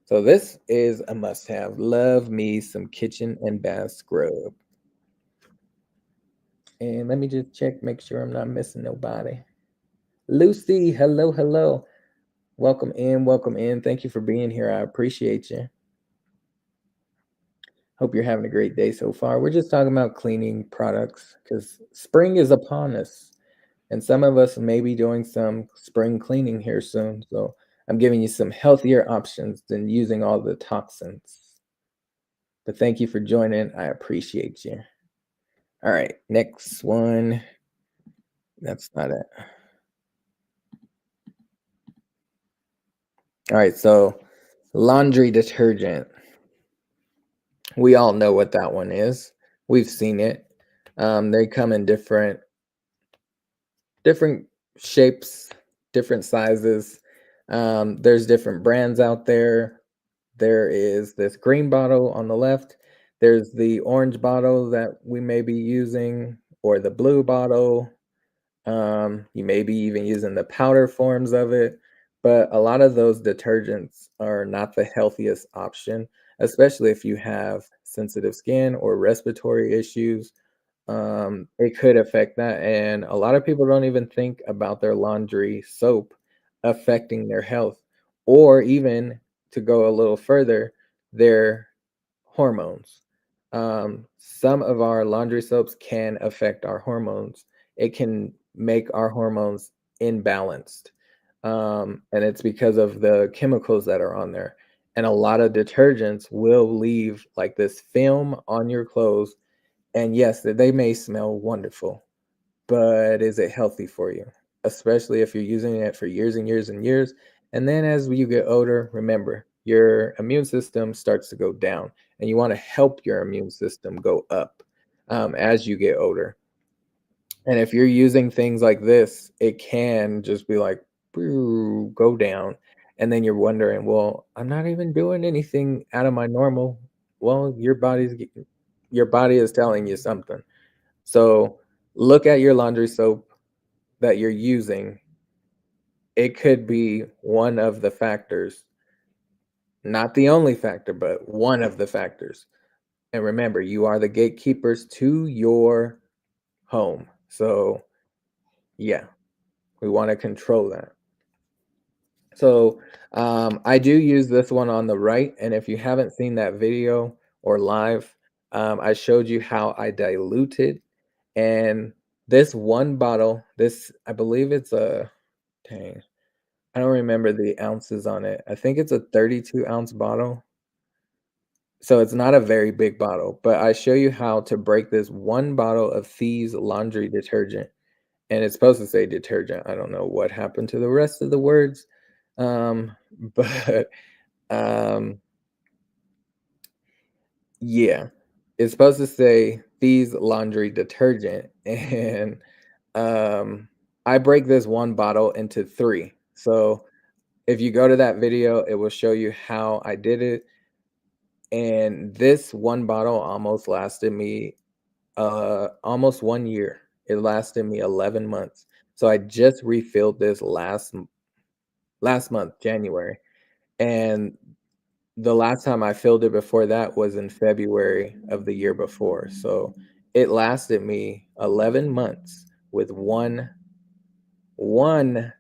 So this is a must-have. Love me some kitchen and bath scrub. And let me just check, make sure I'm not missing nobody. Lucy, hello, hello. Welcome in, welcome in. Thank you for being here. I appreciate you. Hope you're having a great day so far. We're just talking about cleaning products because spring is upon us. And some of us may be doing some spring cleaning here soon. So I'm giving you some healthier options than using all the toxins. But thank you for joining. I appreciate you. All right, next one. That's not it. All right, so laundry detergent. We all know what that one is. We've seen it. They come in different shapes, different sizes. There's different brands out there. There is this green bottle on the left. There's the orange bottle that we may be using, or the blue bottle. You may be even using the powder forms of it, but a lot of those detergents are not the healthiest option, especially if you have sensitive skin or respiratory issues. It could affect that, and a lot of people don't even think about their laundry soap affecting their health, or even to go a little further, their hormones. Some of our laundry soaps can affect our hormones. It can make our hormones imbalanced. And it's because of the chemicals that are on there. And a lot of detergents will leave like this film on your clothes. And yes, they may smell wonderful, but is it healthy for you? Especially if you're using it for years and years and years. And then as you get older, remember, your immune system starts to go down, and you want to help your immune system go up as you get older. And if you're using things like this, it can just be like, "Boo," go down. And then you're wondering, well, I'm not even doing anything out of my normal. Well, your body is telling you something. So look at your laundry soap that you're using. It could be one of the factors, not the only factor, but one of the factors. And remember, you are the gatekeepers to your home. So, yeah, we want to control that. So, I do use this one on the right. And if you haven't seen that video or live, I showed you how I diluted. And this one bottle, I believe it's a, dang, I don't remember the ounces on it. I think it's a 32-ounce bottle. So it's not a very big bottle, but I show you how to break this one bottle of Thieves laundry detergent. And it's supposed to say detergent. I don't know what happened to the rest of the words. But um, yeah, it's supposed to say Thieves laundry detergent. And um, I break this one bottle into three. So if you go to that video, it will show you how I did it. And this one bottle almost lasted me almost 1 year. It lasted me 11 months. So I just refilled this last month, January. And the last time I filled it before that was in February of the year before. So it lasted me 11 months with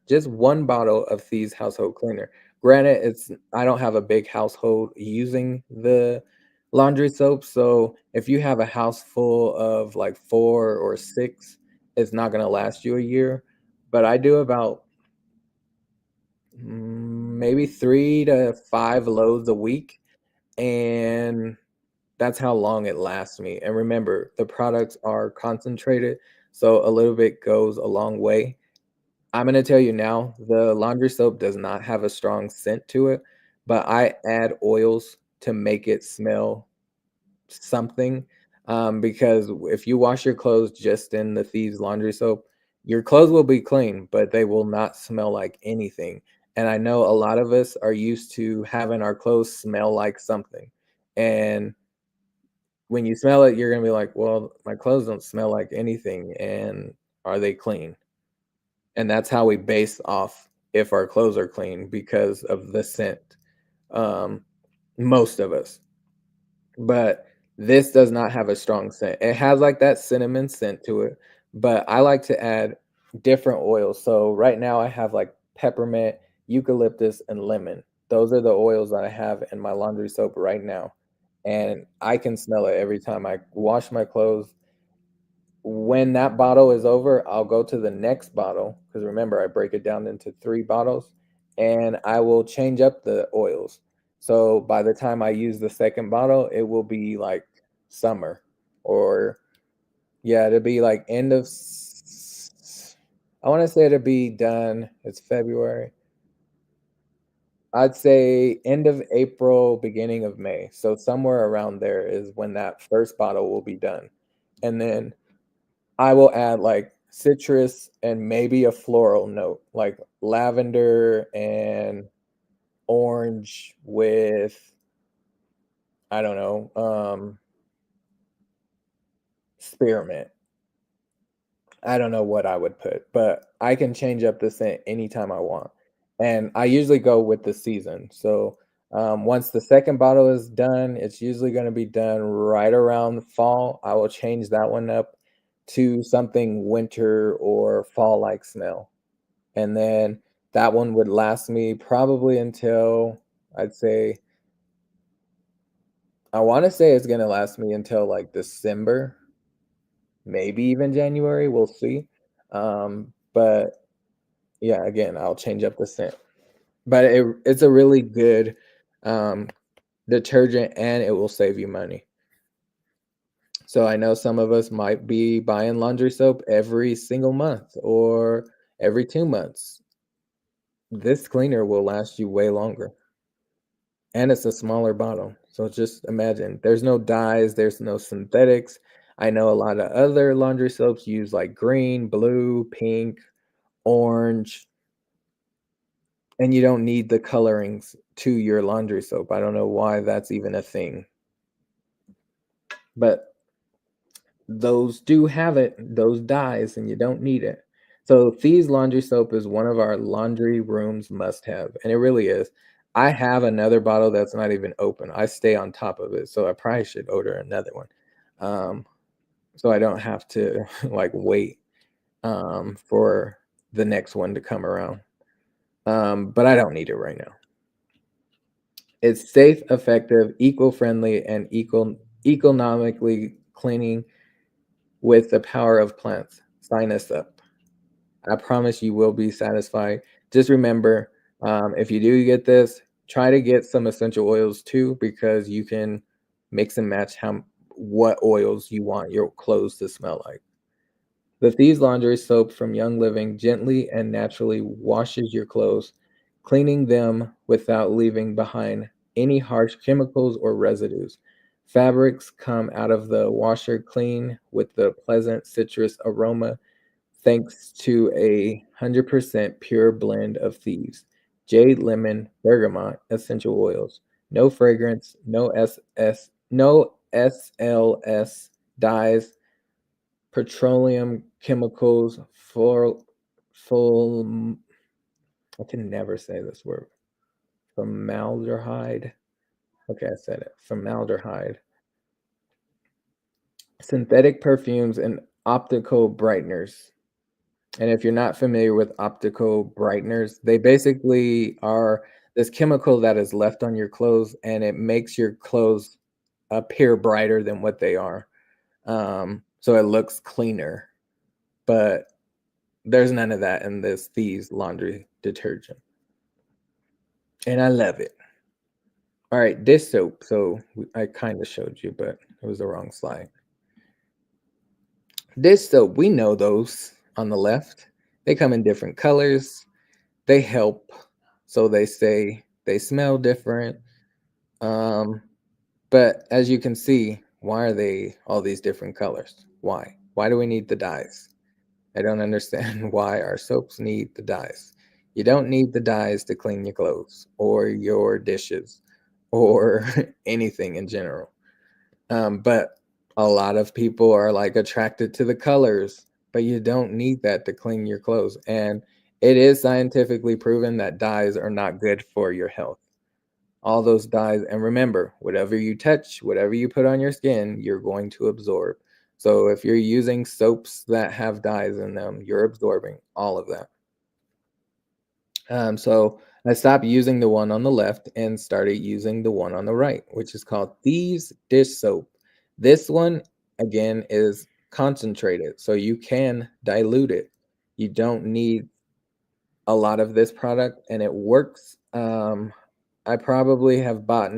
just one bottle of Thieves household cleaner. Granted, it's I don't have a big household using the laundry soap, so if you have a house full of like 4 or 6, it's not gonna last you a year, but I do about, maybe 3 to 5 loads a week, and that's how long it lasts me, and remember, the products are concentrated, so a little bit goes a long way. I'm gonna tell you now, the laundry soap does not have a strong scent to it, but I add oils to make it smell something, because if you wash your clothes just in the Thieves laundry soap, your clothes will be clean, but they will not smell like anything, and I know a lot of us are used to having our clothes smell like something, and when you smell it, you're gonna be like, "Well, my clothes don't smell like anything, and are they clean?" And that's how we base off if our clothes are clean because of the scent. most of us. But this does not have a strong scent. It has, like, that cinnamon scent to it, but I like to add different oils. So right now I have, like, peppermint, eucalyptus, and lemon. Those are the oils that I have in my laundry soap right now, and I can smell it every time I wash my clothes. When that bottle is over, I'll go to the next bottle because remember, I break it down into 3 bottles, and I will change up the oils. So by the time I use the second bottle, it will be like summer or yeah, it'll be like end of I wanna say it'll be done it's February. I'd say end of April, beginning of May. So somewhere around there is when that first bottle will be done. And then I will add, like, citrus and maybe a floral note, like lavender and orange with, I don't know, spearmint. I don't know what I would put, but I can change up the scent anytime I want, and I usually go with the season. So, once the second bottle is done, it's usually gonna be done right around fall. I will change that one up to something winter or fall-like smell. And then that one would last me probably until I'd say I wanna say it's gonna last me until, like, December, maybe even January, we'll see. But yeah, again, I'll change up the scent. But it's a really good, um, detergent, and it will save you money. So I know some of us might be buying laundry soap every single month or every 2 months. This cleaner will last you way longer. And it's a smaller bottle. So just imagine there's no dyes, there's no synthetics. I know a lot of other laundry soaps use like green, blue, pink, orange, and you don't need the colorings to your laundry soap. I don't know why that's even a thing. But those do have it, those dyes, and you don't need it. So Thieves laundry soap is one of our laundry rooms must have, and it really is. I have another bottle that's not even open. I stay on top of it, so I probably should order another one. Um, so I don't have to like wait for the next one to come around. But I don't need it right now. It's safe, effective, eco-friendly, and economically cleaning with the power of plants. Sign us up. I promise you will be satisfied. Just remember, if you do get this, try to get some essential oils too, because you can mix and match how what oils you want your clothes to smell like. The Thieves Laundry soap from Young Living gently and naturally washes your clothes, cleaning them without leaving behind any harsh chemicals or residues. Fabrics come out of the washer clean with the pleasant citrus aroma thanks to a 100% pure blend of Thieves, jade, lemon, bergamot, essential oils. No fragrance, no SLS dyes, petroleum chemicals, full I can never say this word. Formaldehyde. Okay, I said it. Formaldehyde. Synthetic perfumes and optical brighteners. And if you're not familiar with optical brighteners, they basically are this chemical that is left on your clothes and it makes your clothes appear brighter than what they are. So it looks cleaner. But there's none of that in this Thieves laundry detergent. And I love it. All right, dish soap. So I kind of showed you, but it was the wrong slide. Dish soap, we know those on the left. They come in different colors. They help. So they say they smell different. Um, but as you can see, why are they all these different colors? Why? Why do we need the dyes? I don't understand why our soaps need the dyes. You don't need the dyes to clean your clothes or your dishes or anything in general. But a lot of people are like attracted to the colors, but you don't need that to clean your clothes. And it is scientifically proven that dyes are not good for your health. all those dyes. And remember, whatever you touch, whatever you put on your skin, you're going to absorb. So if you're using soaps that have dyes in them, you're absorbing all of that. So I stopped using the one on the left and started using the one on the right, which is called Thieves Dish Soap. This one, again, is concentrated, so you can dilute it. You don't need a lot of this product, and it works. I probably have bought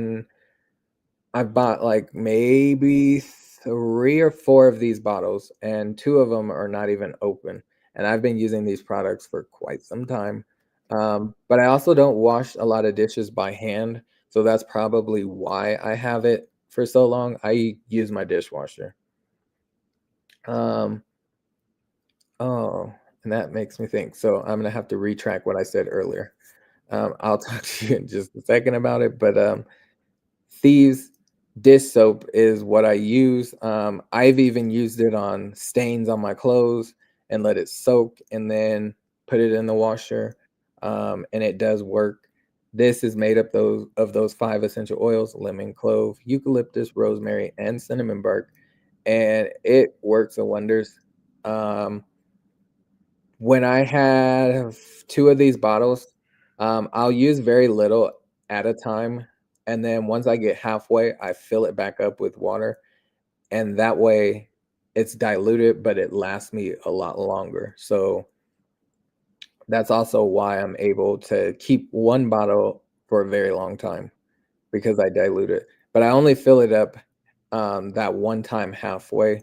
I've bought like maybe 3 or 4 of these bottles, and 2 of them are not even open. And I've been using these products for quite some time. But I also don't wash a lot of dishes by hand, so that's probably why I have it for so long. I use my dishwasher. Um, oh, and that makes me think. So I'm gonna have to retract what I said earlier. I'll talk to you in just a second about it, but Thieves dish soap is what I use. I've even used it on stains on my clothes and let it soak and then put it in the washer. And it does work. This is made up those 5 essential oils: lemon, clove, eucalyptus, rosemary, and cinnamon bark, and it works wonders. Um, when I have 2 of these bottles, I'll use very little at a time, and then once I get halfway, I fill it back up with water, and that way it's diluted, but it lasts me a lot longer. So that's also why I'm able to keep 1 bottle for a very long time because I dilute it. But I only fill it up that one time halfway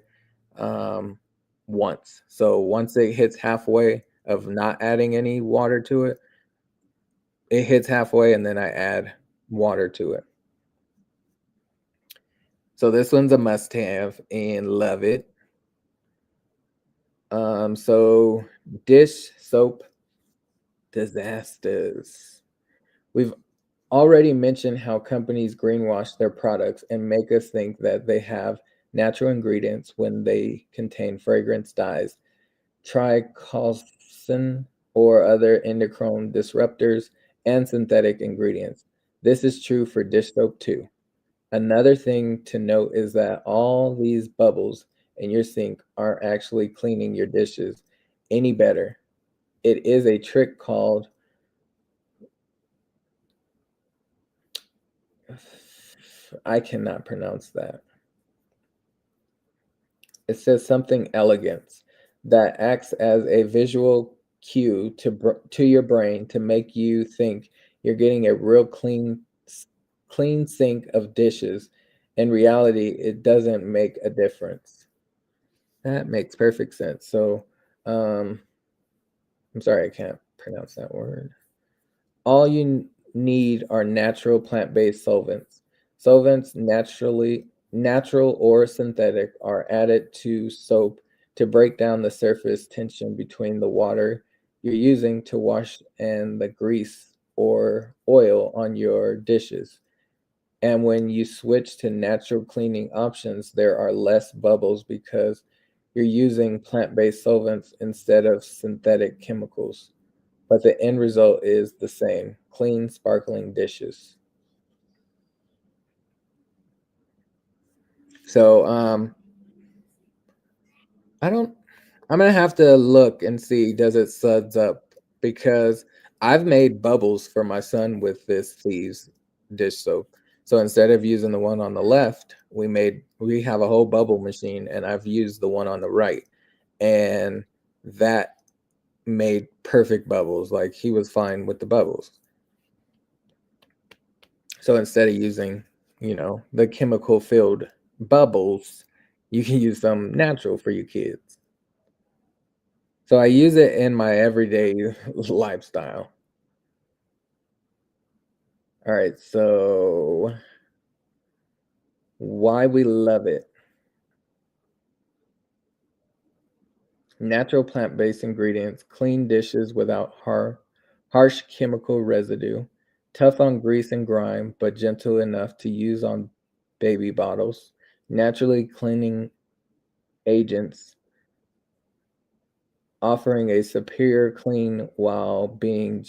um, once. So once it hits halfway of not adding any water to it, it hits halfway and then I add water to it. So this one's a must have and love it. So dish soap disasters. We've already mentioned how companies greenwash their products and make us think that they have natural ingredients when they contain fragrance dyes, triclosan, or other endocrine disruptors, and synthetic ingredients. This is true for dish soap too. Another thing to note is that all these bubbles in your sink aren't actually cleaning your dishes any better. It is a trick called, I cannot pronounce that. It says something elegance that acts as a visual cue to your brain to make you think you're getting a real clean sink of dishes. In reality, it doesn't make a difference. That makes perfect sense. So, um, I'm sorry I can't pronounce that word. All you need are natural plant-based solvents. Solvents, natural or synthetic, are added to soap to break down the surface tension between the water you're using to wash and the grease or oil on your dishes. And when you switch to natural cleaning options, there are less bubbles because you're using plant-based solvents instead of synthetic chemicals, but the end result is the same: clean, sparkling dishes. So, I don't, I'm gonna have to look and see does it suds up because I've made bubbles for my son with this Thieves dish soap. So instead of using the one on the left, we have a whole bubble machine and I've used the one on the right. And that made perfect bubbles. Like he was fine with the bubbles. So instead of using, the chemical filled bubbles, you can use some natural for your kids. So I use it in my everyday lifestyle. All right, so why we love it. Natural plant-based ingredients, clean dishes without harsh chemical residue, tough on grease and grime, but gentle enough to use on baby bottles, naturally cleaning agents, offering a superior clean while being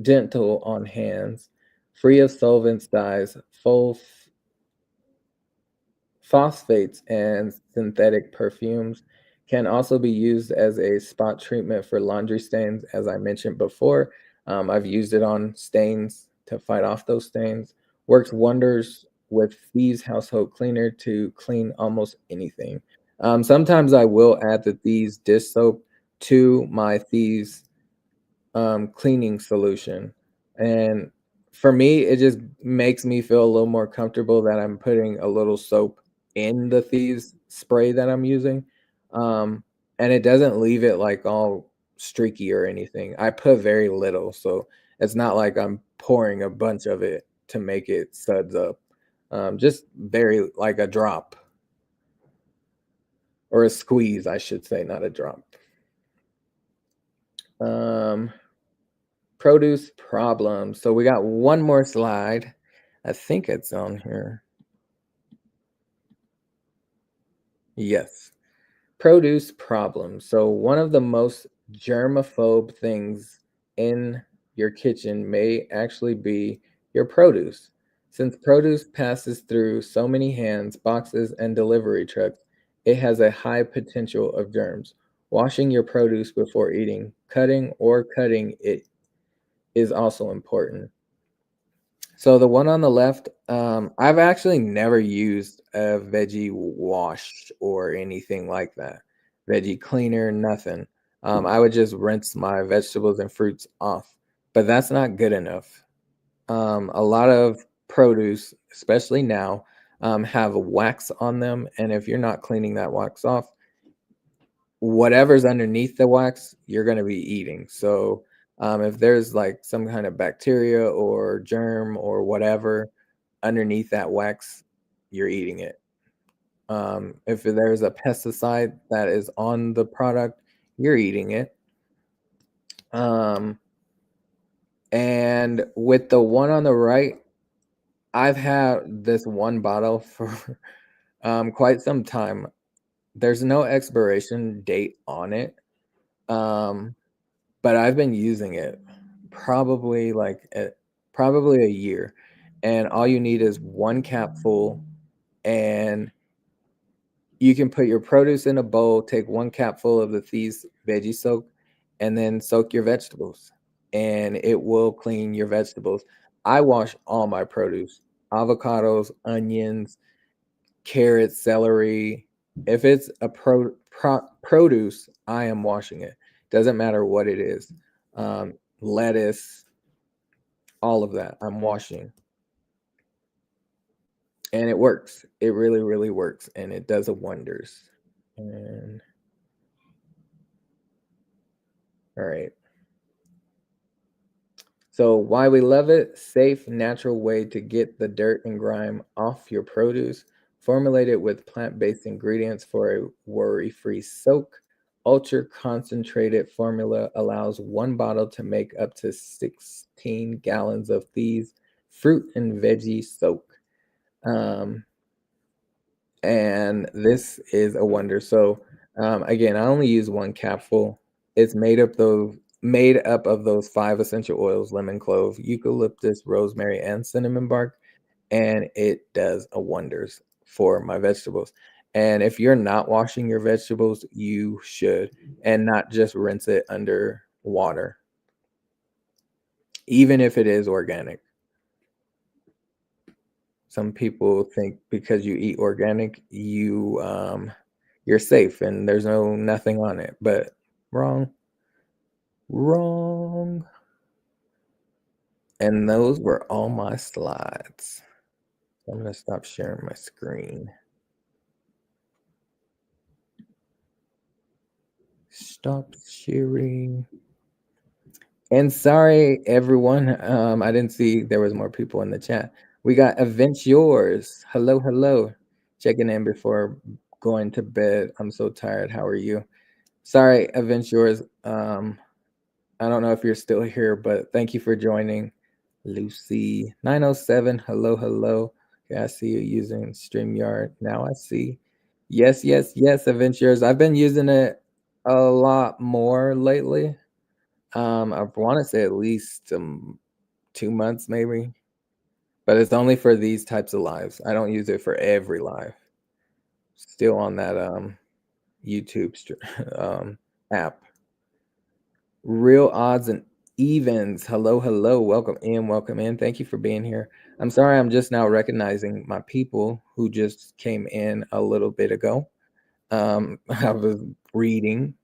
gentle on hands, free of solvents, dyes, phosphates, and synthetic perfumes. Can also be used as a spot treatment for laundry stains, as I mentioned before. I've used it on stains to fight off those stains. Works wonders with Thieves household cleaner to clean almost anything. Sometimes I will add the Thieves dish soap to my Thieves cleaning solution. And for me, it just makes me feel a little more comfortable that I'm putting a little soap in the Thieves spray that I'm using. Um, and it doesn't leave it like all streaky or anything. I put very little, so it's not like I'm pouring a bunch of it to make it suds up. Just very like a drop or a squeeze, I should say, not a drop. Um, Produce problems. So we got one more slide. I think it's on here. Yes. Produce problems. So one of the most germaphobe things in your kitchen may actually be your produce. Since produce passes through so many hands, boxes, and delivery trucks, it has a high potential of germs. Washing your produce before eating, cutting, or cutting it is also important. So the one on the left, I've actually never used a veggie wash or anything like that. Veggie cleaner, nothing. I would just rinse my vegetables and fruits off, but that's not good enough. A lot of produce, especially now, have wax on them, and if you're not cleaning that wax off, whatever's underneath the wax, you're going to be eating. So, if there's like some kind of bacteria or germ or whatever underneath that wax, you're eating it. If there's a pesticide that is on the product, you're eating it. Um, and with the one on the right, I've had this one bottle for quite some time. There's no expiration date on it. Um, but I've been using it probably probably a year, and all you need is one capful, and you can put your produce in a bowl, take one capful of the Thieves veggie soak, and then soak your vegetables, and it will clean your vegetables. I wash all my produce, avocados, onions, carrots, celery. If it's a produce, I am washing it. Doesn't matter what it is. Lettuce, all of that, I'm washing. And it works. It really, really works. And it does a wonders. And all right. So why we love it, safe, natural way to get the dirt and grime off your produce, formulated with plant-based ingredients for a worry-free soak. Ultra concentrated formula allows one bottle to make up to 16 gallons of these fruit and veggie soak. Um, and this is a wonder. So again, I only use one capful. It's made up of those five essential oils: lemon, clove, eucalyptus, rosemary, and cinnamon bark, and it does a wonders for my vegetables. And if you're not washing your vegetables, you should, and not just rinse it under water, even if it is organic. Some people think because you eat organic, you're safe and there's nothing on it, but wrong, wrong. And those were all my slides. I'm gonna stop sharing my screen. Stop sharing. And sorry, everyone. I didn't see there was more people in the chat. We got Events Yours. Hello, hello. Checking in before going to bed. I'm so tired. How are you? Sorry, Events Yours. I don't know if you're still here, but thank you for joining. Lucy 907. Hello, hello. Okay, I see you using StreamYard. Now I see. Yes, yes, yes, Adventures. I've been using it a lot more lately. I want to say at least 2 months, maybe. but it's only for these types of lives. I don't use it for every live. Still on that YouTube app. Real odds and evens. Hello, hello. Welcome in. Welcome in. Thank you for being here. I'm sorry, I'm just now recognizing my people who just came in a little bit ago. I was reading,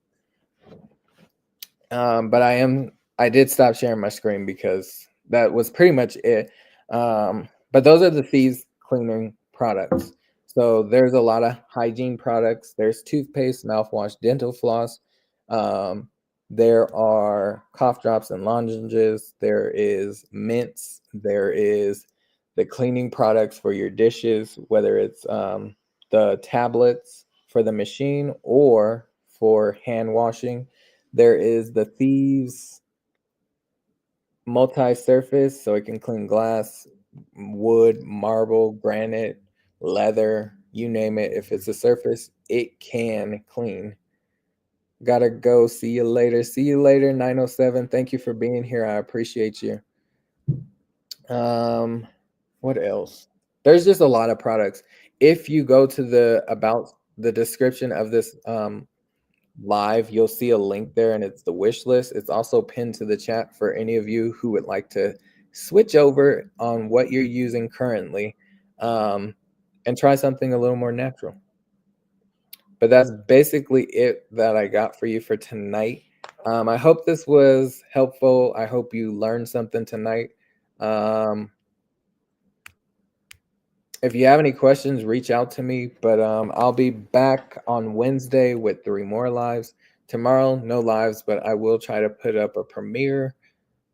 but I did stop sharing my screen because that was pretty much it. But those are the Thieves cleaning products. So there's a lot of hygiene products. There's toothpaste, mouthwash, dental floss. Um, there are cough drops and lozenges. There is mints. There is the cleaning products for your dishes, whether it's the tablets for the machine or for hand washing. There is the Thieves multi-surface, so it can clean glass, wood, marble, granite, leather, you name it. If it's a surface, it can clean. Gotta go. See you later. See you later, 907. Thank you for being here. I appreciate you. What else? There's just a lot of products. If you go to the description of this live, you'll see a link there and it's the wish list. It's also pinned to the chat for any of you who would like to switch over on what you're using currently and try something a little more natural. But that's basically it that I got for you for tonight. I hope this was helpful. I hope you learned something tonight. If you have any questions, reach out to me. But I'll be back on Wednesday with 3 more lives. Tomorrow, no lives, but I will try to put up a premiere.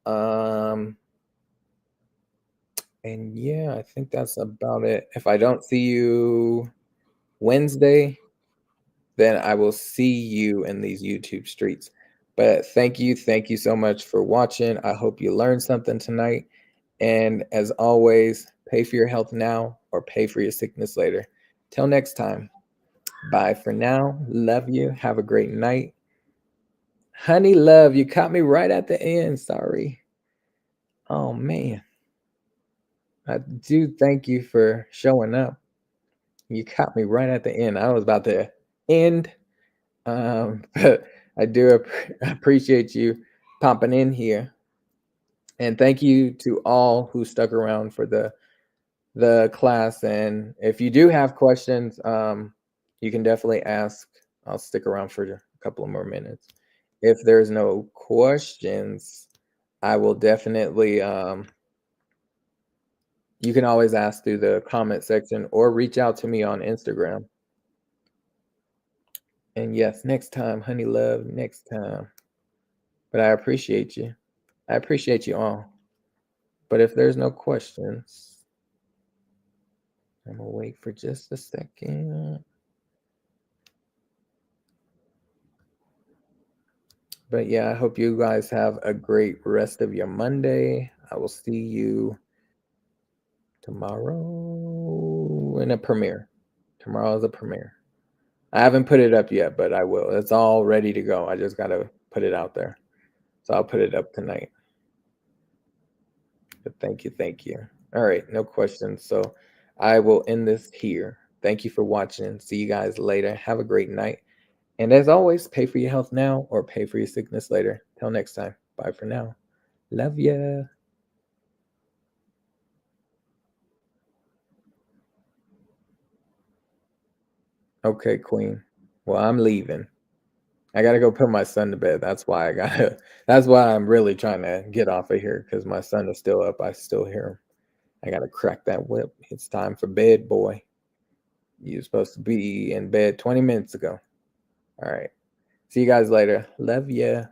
And yeah, I think that's about it. If I don't see you Wednesday, then I will see you in these YouTube streets. But thank you so much for watching. I hope you learned something tonight. And as always, pay for your health now or pay for your sickness later. Till next time. Bye for now. Love you. Have a great night. Honey love, you caught me right at the end. Sorry. Oh man. I do thank you for showing up. You caught me right at the end. I was about to end. But I do appreciate you popping in here. And thank you to all who stuck around for the class. And if you do have questions, you can definitely ask. I'll stick around for a couple of more minutes. If there's no questions, I will definitely you can always ask through the comment section or reach out to me on Instagram. And yes, next time, honey love, next time. But I appreciate you. I appreciate you all. But if there's no questions, I'm gonna wait for just a second. But yeah, I hope you guys have a great rest of your Monday. I will see you tomorrow in a premiere. Tomorrow is a premiere. I haven't put it up yet, but I will. It's all ready to go. I just got to put it out there. So I'll put it up tonight. But thank you. Thank you. All right. No questions. So I will end this here. Thank you for watching. See you guys later. Have a great night. And as always, pay for your health now or pay for your sickness later. Till next time. Bye for now. Love ya. Okay, Queen. Well, I'm leaving. I gotta go put my son to bed. That's why I gotta. That's why I'm really trying to get off of here because my son is still up. I still hear him. I gotta crack that whip. It's time for bed, boy. You're supposed to be in bed 20 minutes ago. All right. See you guys later. Love ya.